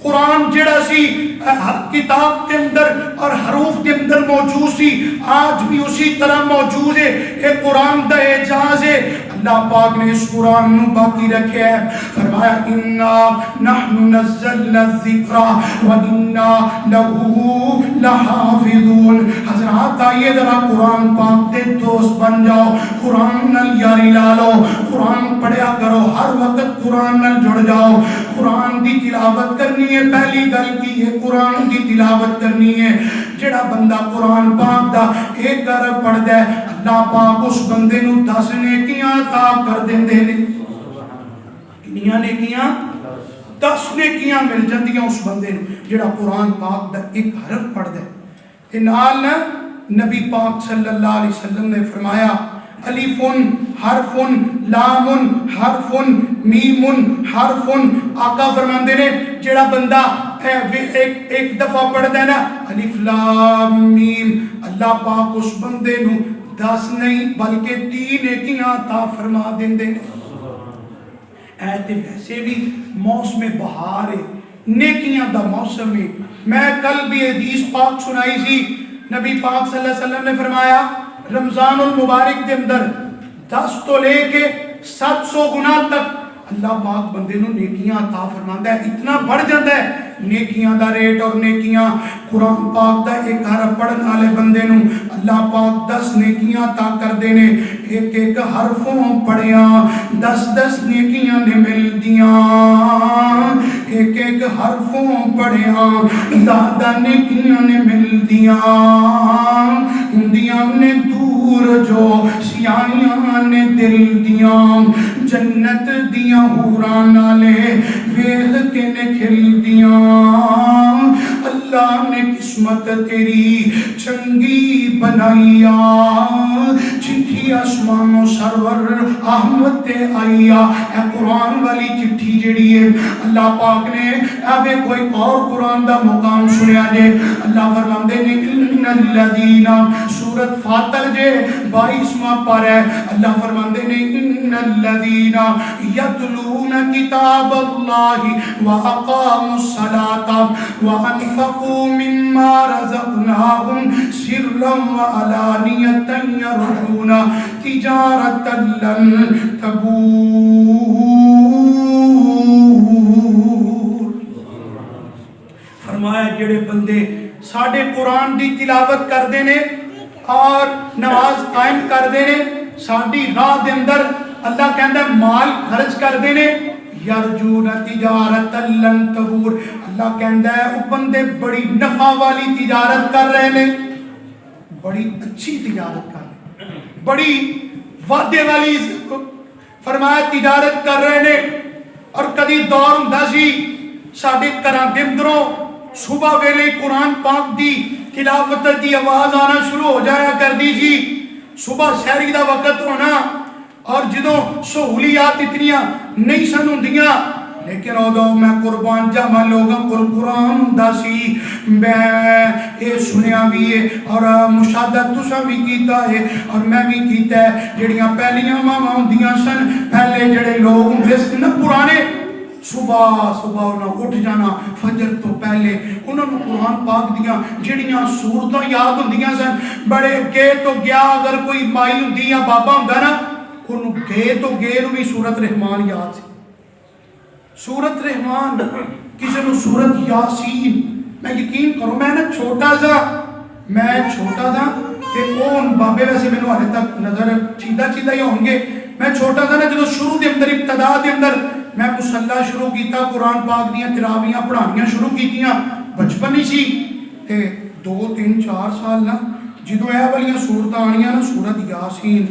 قرآن جڑا سی ہر کتاب کے اندر اور حروف کے اندر موجود سی آج بھی اسی طرح موجود ہے یہ قرآن دا اعجاز ہے اللہ پاک نے اس قرآن نو باقی رکھے ہے فرمایا اِنَّا نَحْنُ نَزَّلْنَا الذِّكْرَ وَإِنَّا لَهُ لَحَافِظُونَ حضرات آئیے ذرا قرآن پاک دے دوست بن جاؤ قرآن نال یاری لالو قرآن پڑھیا کرو ہر وقت قرآن نال جڑ جاؤ قرآن دی تلاوت کرنی ہے پہلی گل کی ہے قرآن دی تلاوت کرنی ہے جڑا بندہ قرآن پاک دا ایک گھر پڑھ دے اللہ پاک اس بندے نو 10 نیکیاں عطا کر دیندے نے کنیاں نیکیاں 10 نیکیاں مل جاندیاں اس بندے نو جڑا قرآن پاک دا ایک حرف پڑھ دے تے نال نبی پاک صلی اللہ علیہ وسلم نے فرمایا الفن حرفن لامن حرفن میمن حرفن آقا فرماندے نے جڑا بندہ ایک دفعہ پڑھ دے نا الف لام میم اللہ پاک اس بندے نو 10 نہیں بلکہ 3 نیکیاں عطا فرما دیندے نے ایتے ویسے بھی موسم بہار ہے نیکیاں دا موسم ہے میں کل بھی حدیث پاک سنائی سی نبی پاک صلی اللہ علیہ وسلم نے فرمایا رمضان المبارک دے اندر 10 تو لے کے 700 گنا تک اللہ پاک بندے نو نیکیاں عطا فرماندا ہے اتنا بڑھ جاتا ہے نیکیاں دا ریٹ اور نیکیاں قرآن پاک دا ایک حرف پڑھن والے بندے نو اللہ پاک 10 نیکیاں عطا کر دینے ایک ایک حرفوں پڑھیاں 10 نیکیاں نے مل دیاں ایک ایک حرفوں پڑھیاں 10 نیکیاں نے مل دیاں ہندیاں نے دور جو سیاہیاں نے دل دیاں جنت دیاں حوراں نالے ویخ کے نے کھل دیاں اللہ نے قسمت تیری چنگی بنائیا چٹھی آسمان و سرور احمد تے آئیا اے قرآن والی چٹھی جڑی ہے اللہ پاک نے ابے کوئی اور قرآن دا مقام سنیا جے اللہ فرماندے نے ان الذین سورۃ فاطر جے 22واں پارہ ہے اللہ فرماندے نے ان الذین یتلون کتاب اللہ واقاموا الصلاۃ وانفقوا مما رزقناهم سرا وعلانیۃ یرجون تجارۃ لن تبور فرمایا جڑے بندے ساڈے قرآن دی تلاوت کر دینے اور نماز قائم کر دینے ساڈی راہ دے اندر اللہ کہندا ہے مال خرچ کر دینے یرجون تجارت لن تبور اللہ کہندا ہے وہ بندے بڑی نفع والی تجارت کر رہے نے بڑی اچھی تجارت کر رہے بڑی وعدے والی فرمایا تجارت کر رہے نے اور کدی دور ہوندا سی ساڈے گھراں دے اندروں صبح ویلے قرآن پاک دی تلاوت دی آواز آنا شروع ہو جایا کر دی جی صبح سحری دا وقت ہونا اور جدوں سہولیات اتنیاں نہیں سن ہوندیاں لیکن ادو میں قربان جاواں لوگاں کول قرآن ہوندا سی میں یہ سنیا بھی ہے اور مشاہدہ تساں بھی کیتا ہے اور میں بھی کیتا ہے جڑیاں پہلیاں ماواں ہوندیاں سن پہلے جڑے لوگ ہوندے سن نا پرانے صبح انہوں اٹھ جانا فجر تو پہلے انہوں نے قرآن پاک دیاں جڑیاں صورتوں یاد ہوندیاں سن بڑے گئے تو گیا اگر کوئی مائی ہوندی یا بابا ہوندا نا انہوں گئے تو گئے نو بھی سورت رحمان یاد سی سورت رحمان کسی نو سورت یاسین میں یقین کرو میں نے چھوٹا سا میں چھوٹا تھا تے اون بابے ویسے میں حالے تک نظر چیدہ ہی ہوں گے. میں چھوٹا تھا نا جدو شروع دے اندر ابتدا دے اندر میں مصلی شروع کیتا, قرآن پاک دیاں تراویاں پڑھانیاں شروع کیتیاں, بچپن ہی سی تے 2 3 4 سال نا جدو اے والیاں سورتاں آنیاں نا, سورت یاسین,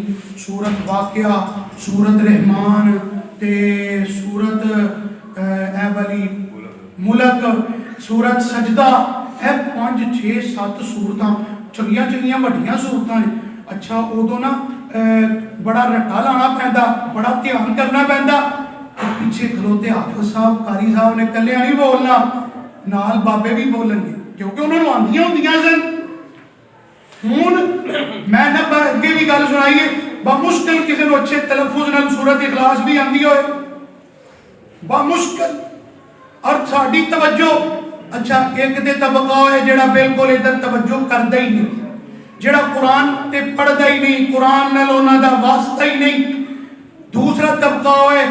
سورت واقعہ, سورت رحمان تے سورت اے والی ملک, سورت سجدہ, اے 5 6 7 سورتاں چنگیاں وڈیاں سورتاں نے. اچھا ادو نا بڑا رٹا لانا پیندا, بڑا دھیان کرنا پیندا. پیچھے کھلوتے حافظ صاحب قاری صاحب نے کلیا نہیں بولنا, نال بابے بھی بولن گے کیونکہ انہوں نے آندیاں ہوندیاں سن. ہوں میں نہ اگے بھی گل سنائیے, بمشکل کسی نو اچھے تلفظ نال سورت اخلاص بھی آندی ہوئے, بمشکل. اور ساڈی توجہ اچھا ایک تے طبقہ ہوئے جڑا بالکل ادھر توجہ کردا ہی نہیں, جڑا قرآن تے پڑھدا ہی نہیں, قرآن نال انہاں دا واسطہ ہی نہیں. دوسرا طبقہ ہوئے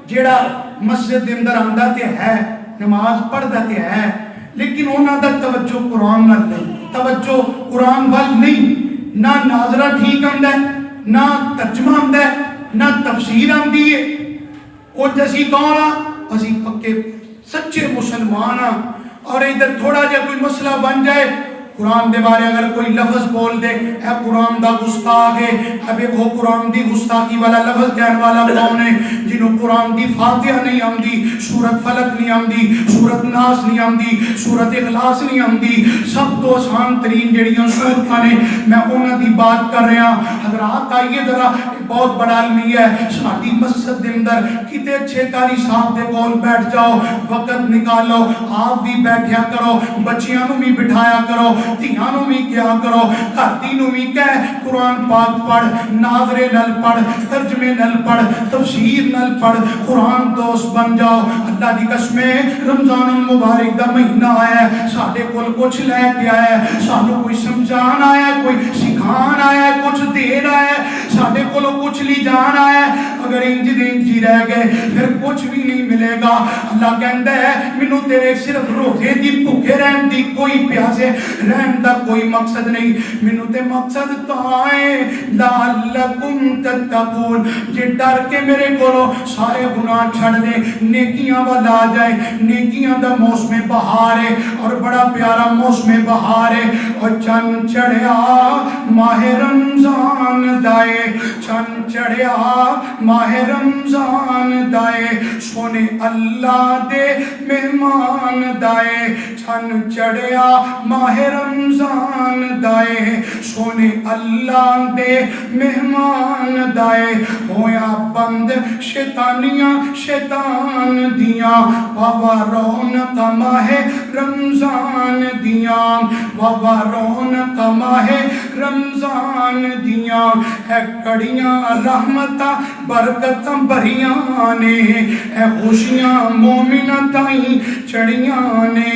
جڑا مسجد دے اندر آندا تے ہے, نماز پڑھدا تے ہے, لیکن انہاں دا توجہ قرآن نال نہیں, توجہ قرآن وال نہیں. نہ ناظرہ ٹھیک آندا ہے, نہ ترجمہ آندا ہے, نہ تفسیر آندی ہے. او جسی کون ہاں, اسی پکے سچے مسلمان ہاں. اور ادھر تھوڑا جا کوئی مسئلہ بن جائے, قرآن دے بارے اگر کوئی لفظ بول دے, اے قرآن دا گستاخ ہے, اب ایکھو قرآن دی گستاخی والا لفظ کہنے والا کون ہے, جنہوں قرآن دی فاتحہ نہیں آمدی, سورت فلق نہیں آمدی, سورت ناس نہیں آمدی, سورت اخلاص نہیں آمدی, سب تو آسان ترین جڑیاں سورتاں نے, میں انہاں دی بات کر رہا. حضرات آئیے ذرا, بہت بڑا علمی ہے, ساڈی مسجد دے اندر کتے اچھے قاری صاحب دے کول بیٹھ جاؤ, وقت نکالو, آپ بھی بیٹھیا کرو, بچیاں نو بھی بٹھایا کرو, دھیانوں بھی کیا کرو, گھر دینوں بھی کہہ قرآن پاک پڑھ, ناظرے نل پڑھ, ترجمے نل پڑھ, تفسیر نل پڑھ, قرآن دوست بن جاؤ. اللہ دی قسمیں رمضان المبارک دا مہینہ آیا ہے, ساڈے کول کچھ لے کے آیا ہے, سانو کوئی سمجھان آیا ہے, کوئی سکھان آیا ہے, کچھ دیر آیا ہے, ساڈے کولو کچھ لی جان آیا ہے. اگر انج دے انجی رہ گئے پھر کچھ بھی نہیں ملے گا. اللہ کہندا ہے مینوں تیرے صرف روزے دی بھوکے رہن دی, کوئی پیاسے رہن دا کوئی مقصد نہیں, مینوں تے مقصد تائیں لعلکم تتقون, جے ڈر کے میرے کولو سارے گناہ چھڑ دے, نیکیاں والا آ جائے. نیکیاں دا موسم بہار ہے, اور بڑا پیارا موسم بہار ہے. اور چن چڑھیا ماہ رمضان دائے, چن چڑھیا ماہ رمضان دائے, سونے اللہ دے مہمان دائے. چن چڑھیا ماہ رمضان دائے, سونے اللہ دے مہمان دائے. ہویا بند شیطانیاں شیطان دیاں, واوا رونق ماہ رمضان دیاں, واوا رونق ماہ رمضان دیاں. اے کڑیاں رحمتاں برکتاں بھریاں نے, اے خوشیاں مومنہ تائیں چڑیاں نے,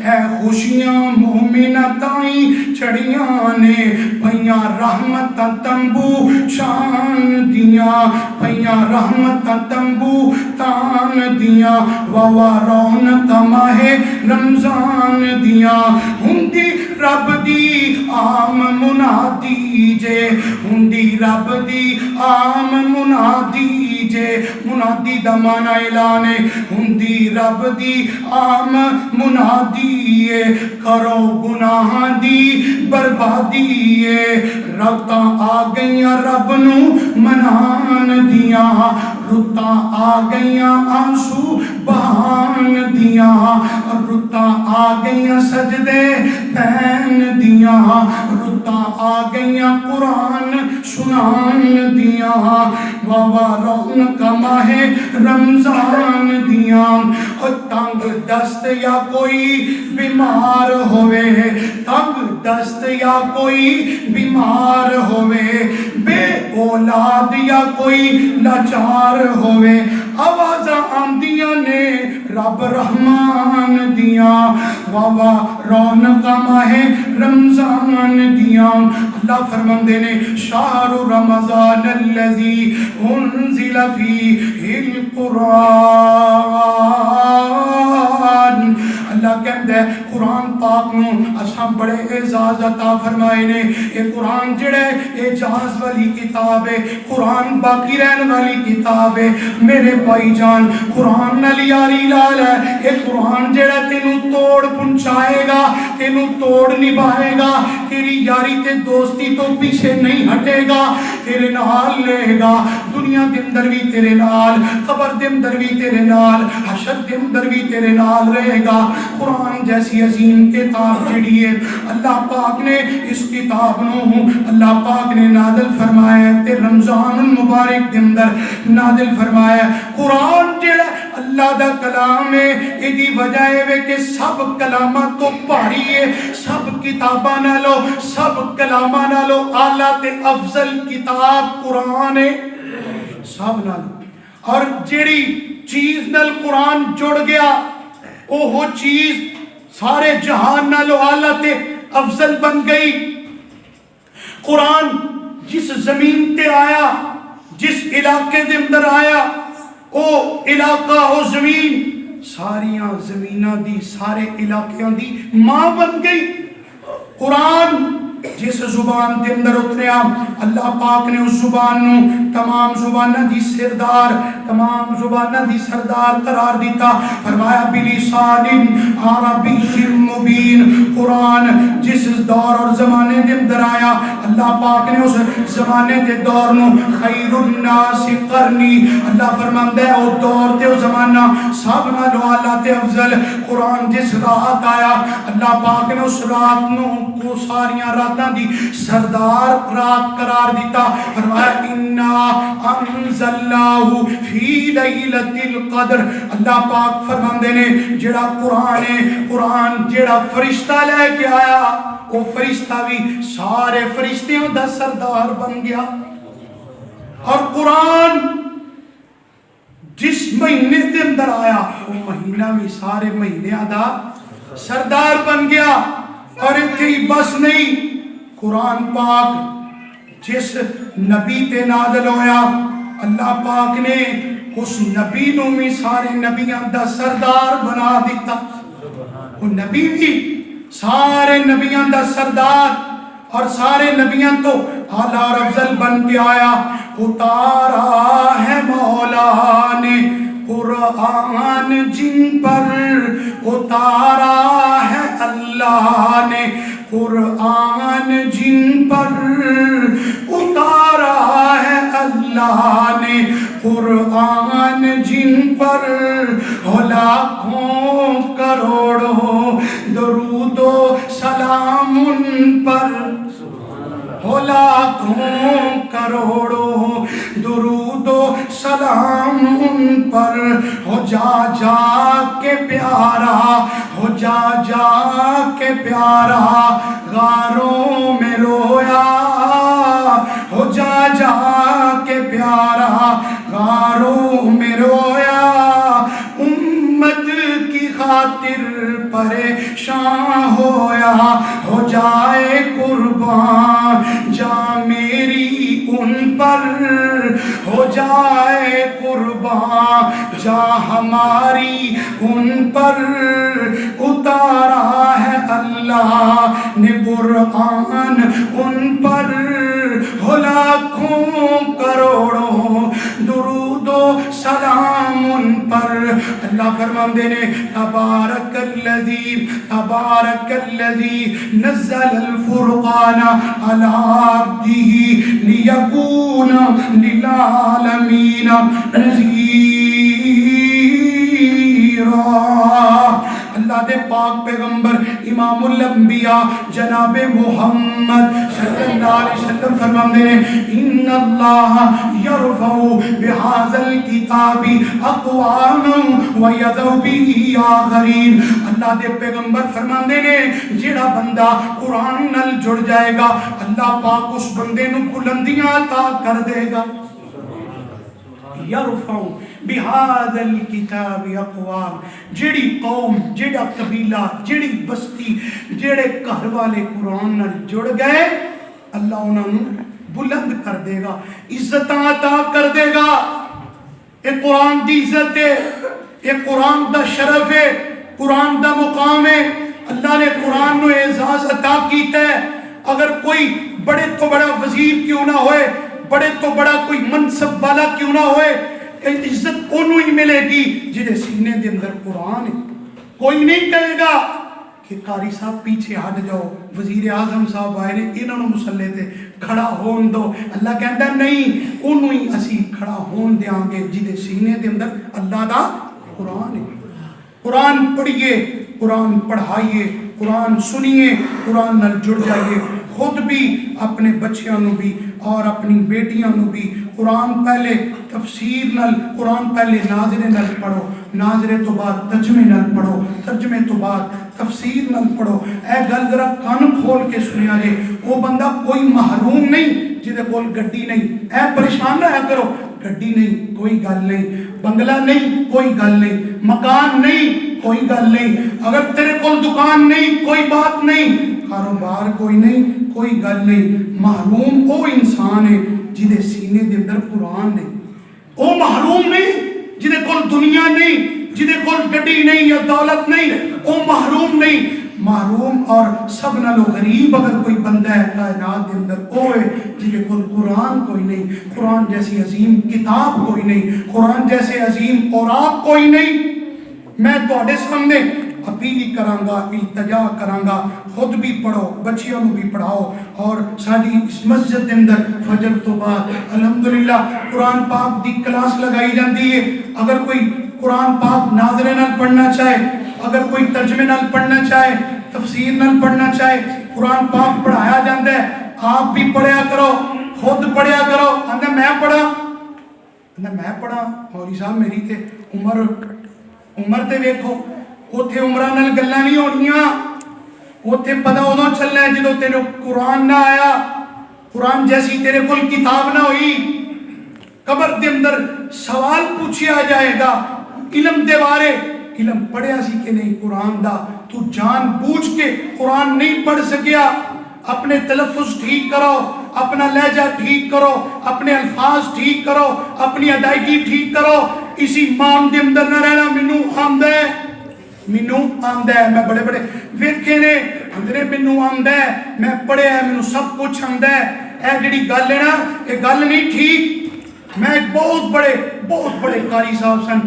اے خوشیاں مومنہ تائیں چڑیاں نے. پہیاں رحمتاں تنبو شان دیاں, پہیاں رحمتاں تنبو تان دیاں, واوا رونق ماہ رمضان دیاں. ہندی رب دی عام منادی جے, ہندی رب دی عام منادی جے, منادی دا معنی اعلان ہے, ہندی رب دی عام منادی ہے. کرو گناہ دی بربادی ہے, ربطاں آ گئیاں رب نو منان دیاں, رتاں آ گئیاں آنسو بہان دیاں, رتاں آ گئیاں سجدے پین دیاں, رتاں آ گئیاں قرآن سنان دیاں. واوا رونق ماہ رمضان دیاں. اور تنگ دست یا کوئی بیمار ہوئے, تنگ دست یا کوئی بیمار ہوئے, بے اولاد یا کوئی لاچار ہوئے, آوازاں آندیاں نے رب رحمان دیاں. واوا رونق ماہ رمضان دیاں. اللہ فرماندے نے شہر رمضان الذی انزل فیہ القرآن, اللہ کہندہ ہے قرآن پاک نو اساں بڑے اعزاز عطا فرمائے نے. یہ قرآن جڑا ہے اعجاز والی کتاب ہے, قرآن باقی رہن والی کتاب ہے. میرے بھائی جان قرآن نال یاری لال ہے. یہ قرآن جڑا تینوں توڑ پہنچائے گا, تینوں توڑ نبھائے گا, تیری یاری تے دوستی تو پیچھے نہیں ہٹے گا, تیرے نال لے گا. دنیا دے اندر بھی تیرے نال, قبر دے اندر بھی تیرے نال, حشر دے اندر بھی تیرے نال رہے گا. قرآن جیسی عظیم کتاب جڑی ہے اللہ پاک نے اس کتاب نو اللہ پاک نے نازل فرمایا تے رمضان المبارک دے اندر نازل فرمایا. قرآن جڑا اللہ دا کلام ہے, ایدی وجہ ہے کہ سب کلامات تو بھاری ہے, سب کتاباں نالو سب کلاماں نالو اعلیٰ تے افضل کتاب قرآن ہے سب نالو. اور جیڑی چیز نال قرآن جڑ گیا وہ چیز سارے جہان نالو اعلیٰ تے افضل بن گئی. قرآن جس زمین تے آیا, جس علاقے دے اندر آیا, او علاقہ او زمین ساریاں زمینہ دی سارے علاقیاں دی ماں بن گئی. قرآن جس زبان دے اندر اتریا اللہ پاک نے اس زبان نو تمام زبانہ دی سردار, تمام زبانہ دی سردار قرار دیتا. فرمایا بلسان عربی مبین. قرآن جس دور اور زمانے دے اندر آیا اللہ پاک نے اس زمانے دے دور نو خیر الناس قرنی, اللہ فرماندا ہے او دور تے او زمانہ سب نالوں اعلیٰ تے افضل. قرآن جس رات آیا اللہ پاک نے اس رات نو کو ساریاں راتاں دی سردار رات قرار دیتا. فرمایا انا انزلناہ فی لیلۃ القدر. اللہ پاک فرماندے نے جڑا قرآن ہے, قرآن جڑا فرشتہ لے کے آیا وہ فرشتہ بھی سارے فرشتیوں دا سردار بن گیا. اور قرآن جس مہینے دے اندر آیا وہ مہینہ بھی سارے مہینیاں دا سردار بن گیا. اور اتنی بس نہیں, قرآن پاک جس نبی تے نازل ہویا اللہ پاک نے اس نبی نو بھی سارے نبیاں دا سردار بنا دیتا. وہ نبی بھی سارے نبیاں دا سردار اور سارے نبیاں تو اعلیٰ اور افضل بن کے آیا. اتارا ہے مولا نے قرآن جن پر, اتارا ہے اللہ نے قرآن جن پر, اتارا ہے اللہ نے قرآن جن پر. ہو لاکھوں کروڑوں درود و سلام ان پر, ہو لاکھوں کروڑوں درود و سلام ان پر. ہو جا جا کے پیارا, ہو جا جا کے پیارا غاروں میں رویا, ہو جا جا کے پیارا غاروں میں رویا. امت کی خاطر پریشان ہویا, ہو جائے قربان جا میری ان پر, ہو جائے قربان جا ہماری ان پر. اتارا ہے اللہ نے قرآن ان پر, ہو لاکھوں کروڑوں درود و سلام ان پر. اللہ فرماندے نے تبارک الذی نزل الفرقان علی عبدہ لیکون للعالمین نذیرا. اللہ دے پاک پیغمبر امام الانبیاء جناب محمد صلی اللہ علیہ وسلم فرماندے نے ان اللہ یرفع بہذا الکتاب اقواما ویذو به آخرین. اللہ دے پیغمبر فرماندے نے جڑا بندہ قرآن نال جڑ جائے گا اللہ پاک اس بندے نو بلندیاں عطا کر دے گا. یرفع بہذا الکتاب اقوام, جڑی قوم, جڑا قبیلہ, جڑی بستی, جڑے گھر والے قرآن نال جڑ گئے اللہ انہاں نو بلند کر دے گا, عزت عطا کر دے گا. یہ قرآن دی عزت ہے, یہ قرآن دا شرف ہے, قرآن دا مقام ہے. اللہ نے قرآن نو اعزاز عطا کیتا ہے. اگر کوئی بڑے تو بڑا وزیر کیوں نہ ہوئے, بڑے تو بڑا کوئی منصب والا کیوں نہ ہوئے, عزت انہوں ہی ملے گی جہدے سینے دے اندر قرآن ہے. کوئی نہیں کہے گا کہ قاری صاحب پیچھے ہٹ جاؤ, وزیر اعظم صاحب آئے نے انہوں نے مسلے تے کھڑا ہون دو. اللہ کہتا ہے نہیں, انہوں ہی اسی کھڑا ہون دیاں گے جہدے سینے دے اندر اللہ دا قرآن ہے. قرآن پڑھیے, قرآن پڑھائیے, قرآن سنیے, قرآن نال جڑ جائیے. خود بھی اپنے بچیاں نو بھی اور اپنی بیٹیاں نو بھی قرآن پہلے تفسیر نال, قرآن پہلے ناظرے نال پڑھو, ناظرے تو بعد ترجمے نال پڑھو, ترجمے تو بعد تفسیر نال پڑھو. اے گل ذرا کان کھول کے سنیا جے, وہ بندہ کوئی محروم نہیں جہدے کول گڈی نہیں. اے پریشان نہ کرو, گڈی نہیں کوئی گل نہیں, بنگلہ نہیں کوئی گل نہیں, مکان نہیں کوئی گل نہیں, اگر تیرے کول دکان نہیں کوئی بات نہیں, کاروبار کوئی نہیں کوئی گل نہیں. محروم وہ انسان ہے جہدے سینے دے اندر قرآن نہیں. وہ محروم نہیں جہدے کول دنیا نہیں, جہدے کول گڈی نہیں یا دولت نہیں, وہ محروم نہیں. محروم اور سب نالو غریب اگر کوئی بندہ ہے کائنات دے اندر وہ ہے جہدے کول قرآن کوئی نہیں. قرآن جیسی عظیم کتاب کوئی نہیں, قرآن جیسے عظیم اوراق کوئی نہیں. میں تواڈے سامنے اپیل کرانگا, التجا کرانگا, خود بھی پڑھو, بچیوں بھی پڑھاؤ. اور ساری اس مسجد کے اندر فجر تو بعد الحمدللہ قرآن پاک دی کلاس لگائی جاندی ہے. اگر کوئی قرآن پاک ناظرے نال پڑھنا چاہے, اگر کوئی ترجمے نال پڑھنا چاہے, تفسیر نال پڑھنا چاہے, قرآن پاک پڑھایا جاندہ ہے. آپ بھی پڑھیا کرو, خود پڑھیا کرو. اندر میں پڑھا مولوی صاحب میری تے عمر تے ویکھو, اوتھے عمرہ نال گلاں نہیں ہونیاں, اوتھے پتہ ادوں چلنا ہے جدوں تیرے قرآن نہ آیا, قرآن جیسی تیرے کول کتاب نہ ہوئی. قبر دے اندر سوال پوچھیا جائے گا علم دے بارے, علم پڑھیا سی کہ نہیں قرآن دا, تو جان بوجھ کے قرآن نہیں پڑھ سکیا. اپنے تلفظ ٹھیک کرو, اپنا لہجہ ٹھیک کرو, اپنے الفاظ ٹھیک کرو, اپنی ادائیگی ٹھیک کرو. اسی مان دے اندر نہ رہنا مینوں آمدہ ہے, مینوں آمدہ ہے. میں بڑے بڑے ویکھے نے اندرے مینوں آمدہ ہے, میں پڑھے ہے, مینوں سب کچھ آمدہ ہے. اے جڑی گل ہے نا, یہ گل نہیں ٹھیک. میں ایک بہت بڑے قاری صاحب سن,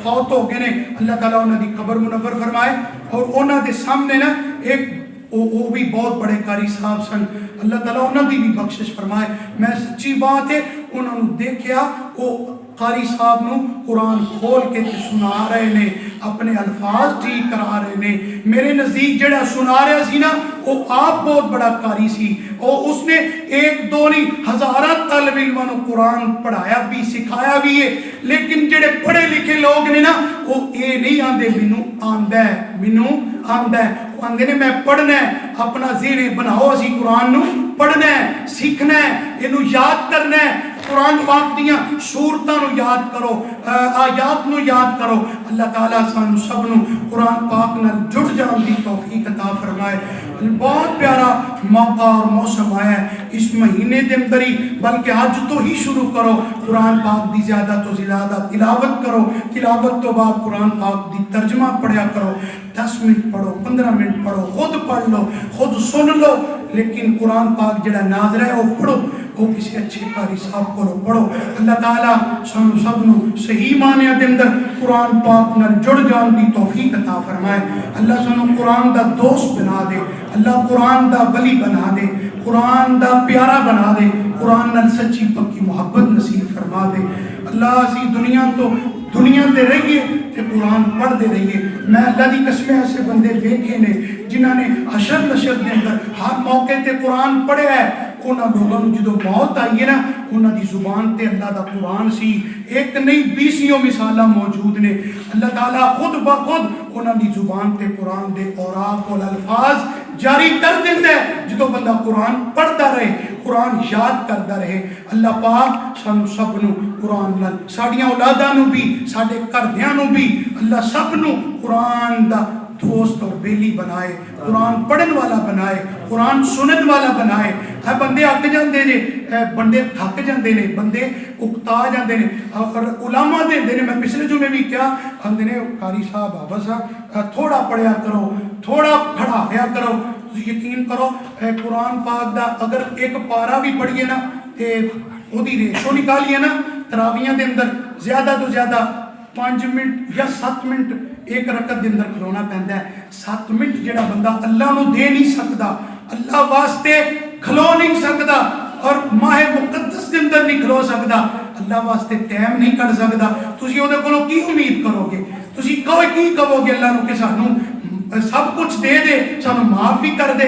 فوت ہو گئے نے, اللہ تعالیٰ انہوں دی قبر منور فرمائے. اور انہوں دے سامنے نا ایک وہ بھی بہت بڑے قاری صاحب سن, اللہ تعالیٰ انہوں دی بھی بخشش فرمائے. میں سچی بات ہے انہوں نے دیکھیا, وہ قاری صاحب نو قرآن کھول کے سنا رہے نے, اپنے الفاظ ٹھیک کرا رہے نے. میرے نزدیک جڑا سنا رہا سی نا وہ آپ بہت بڑا قاری سی, اور اس نے ایک دو نہیں ہزارہ طالب علموں کو قرآن پڑھایا بھی سکھایا بھی ہے. لیکن جڑے پڑھے لکھے لوگ نے نا وہ یہ نہیں آندے مینوں آمدہ ہے, مینوں آمدہ ہے. وہ آندے نے میں پڑھنا ہے, اپنا ذہن بناؤ اسی قرآن نو پڑھنا ہے, سیکھنا ہے, یہ یاد کرنا ہے. قرآن پاک دیاں سورتاں نو یاد کرو, آیات نو یاد کرو. اللہ تعالیٰ سانو سب نو قرآن پاک نال جڑ جان دی توفیق عطا فرمائے. بہت پیارا موقع اور موسم آیا ہے اس مہینے دے اندر ہی, بلکہ آج تو ہی شروع کرو قرآن پاک دی زیادہ تو زیادہ تلاوت کرو. تلاوت تو بعد قرآن پاک دی ترجمہ پڑھیا کرو. 10 منٹ پڑھو, 15 منٹ پڑھو, خود پڑھ لو, خود سن لو. لیکن قرآن پاک جڑا ناظر ہے وہ پڑھو, وہ کسی اچھے قاری صاحب کو پڑھو. اللہ تعالیٰ سانو سب نو صحیح معنی دے اندر قرآن پاک نال جڑ جان دی توفیق عطا فرمائے. اللہ سانو قرآن دا دوست بنا دے, اللہ قرآن دا ولی بنا دے, قرآن دا پیارا بنا دے, قرآن نال سچی پکی محبت نصیب فرما دے. اللہ اسی دنیا تے رہیے تے قرآن پڑھ دے رہیے. میں اللہ دی قسم ایسے بندے دیکھے نے جنہاں نے حشر نشر دے اندر ہر موقع تے قرآن پڑھیا ہے. انہاں لوگوں نے جدو موت آئی ہے نا, انہاں دی زبان تے اللہ دا قرآن سی. ایک نہیں 20 مثالاں موجود نے. اللہ تعالیٰ خود بخود انہاں دی زبان تے قرآن دے اوراق و الفاظ جاری کر دیتا ہے جدو بندہ قرآن پڑھتا رہے, قرآن یاد کرتا رہے. اللہ پاک سانو سب نو قرآن نال, ساڈیاں اولاداں نو بھی, ساڈے گھردیاں نو بھی اللہ سب نو قرآن دا دوست اور بیلی بنائے, قرآن پڑھن والا بنائے, قرآن سنن والا بنائے. اے بندے اک جاندے نے, بندے تھک جاندے نے, بندے اکتا جاندے نے, اور علماء دے نے. میں پچھلے جمعے بھی کیا آندے نے قاری صاحب حافظ صاحب تھوڑا پڑھیا کرو, تھوڑا پڑھا دیا کرو. یقین کرو قرآن پاک دا اگر ایک پارا بھی پڑھیے نا تے وہ دی ریشو نکالیے نا تراویاں دے اندر زیادہ تو زیادہ 5 منٹ یا 7 منٹ ایک رکعت دے اندر کھلونا پہنتا ہے. 7 منٹ جڑا بندہ اللہ نو دے نہیں سکتا, اللہ واسطے کھلو نہیں سکتا اور ماہ مقدس دے اندر نہیں کھلو سکتا, اللہ واسطے ٹائم نہیں کر سکتا, تسی او دے کولوں کی امید کرو گے؟ تسی کی کہو گے اللہ نو کہ سانو سب کچھ دے دے, سانو معاف بھی کر دے؟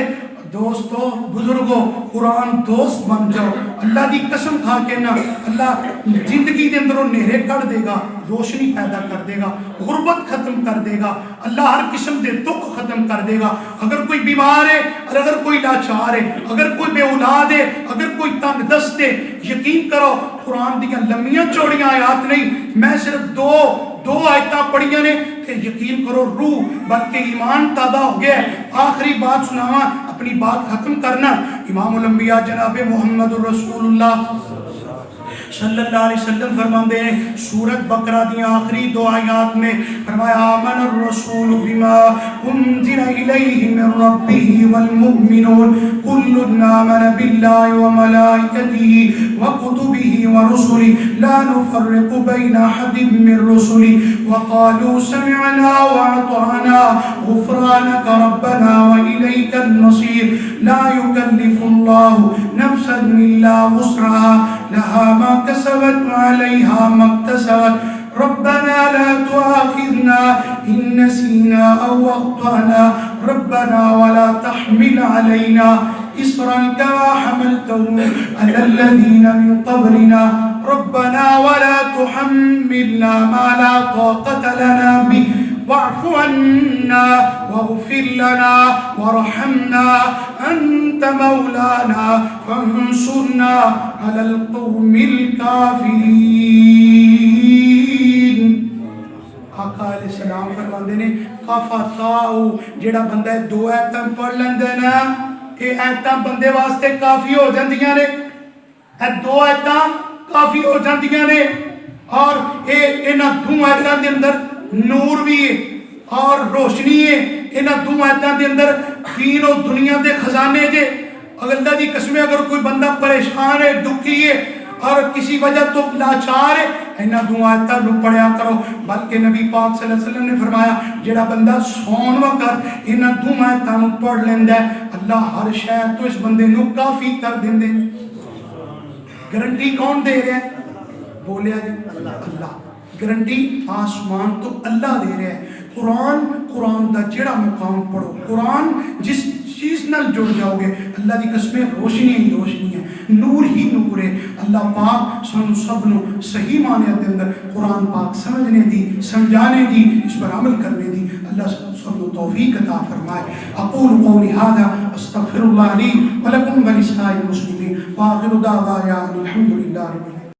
دوستو بزرگو قرآن دوست بن جاؤ. اللہ دی قسم کھا کے نا اللہ زندگی دے اندروں نیرے کر دے گا, روشنی پیدا کر دے گا, غربت ختم کر دے گا, اللہ ہر قسم دے دکھ ختم کر دے گا. اگر کوئی بیمار ہے اور اگر کوئی لاچار ہے, اگر کوئی بے اولاد ہے, اگر کوئی تنگ دست ہے, یقین کرو قرآن دی لمیاں چوڑیاں آیات نہیں, میں صرف دو آیتاں پڑھیاں نے کہ یقین کرو روح بلکہ ایمان تازہ ہو گیا ہے. آخری بات سناواں, اپنی بات ختم کرنا. امام الانبیاء جناب محمد الرسول اللہ صلی اللہ علیہ وسلم فرماندے ہیں سورۃ بقرہ دی آخری 2 آیات میں فرمایا آمن الرسول بما انزل الیہ من ربہ والمؤمنون کل آمن باللہ وملائکتہ وکتبہ ورسلہ لا نفرق بین احد من رسلہ وقالوا سمعنا واطعنا غفرانک ربنا والیک المصیر لا یکلف اللہ نفسا الا وسعها لها ما كسبت وعليها ما اكتسبت ربنا لا تؤاخذنا إن نسينا أو أخطأنا ربنا ولا تحمل علينا إصرا كما حملته على الذين من قبلنا ربنا ولا تحملنا ما لا طاقة لنا به واعف عنا واغفر لنا وارحمنا أنت مولانا فانصرنا على القوم الكافرين. آقا علیہ السلام فرماندے نے کافاتاؤ جڑا بندہ 2 آیتاں پڑھ لیندے نا یہ آیتاں بندے واسطے کافی ہو جاندیاں نے, 2 آیتاں کافی ہو جاندیاں نے. اور انہاں 2 آیتاں دے اندر نور بھی ہے اور روشنی ہے. انہاں 2 آیتاں دے اندر دین و دنیا دے خزانے جے. اللہ دی قسم اگر کوئی بندہ پریشان ہے, دکھی ہے اور کسی وجہ تو لاچار ہے, انہاں 2 آیتاں نو پڑھیا کرو. بلکہ نبی پاک صلی اللہ علیہ وسلم نے فرمایا جڑا بندہ سون وقت انہاں 2 آیتاں نو پڑھ لیندا ہے اللہ ہر شے تو اس بندے نو کافی کر دیندے. گارنٹی کون دے رہا ہے؟ بولیا جی اللہ. گارنٹی آسمان تو اللہ دے رہا ہے. قرآن دا جڑا مقام پڑھو, قرآن جس چیز نال جڑ جاؤ گے اللہ دی قسمیں روشنی ہی روشنی ہے, نور ہی نور ہے. اللہ پاک سانو سب نو صحیح معنی دے اندر قرآن پاک سمجھنے دی, سمجھانے دی, اس پر عمل کرنے دی اللہ سب نو توفیق عطا فرمائے. اقول قولی ھذا استغفر اللہ لی ولکم ولسائر المسلمین وآخر دعوانا الحمد للہ رب العالمین.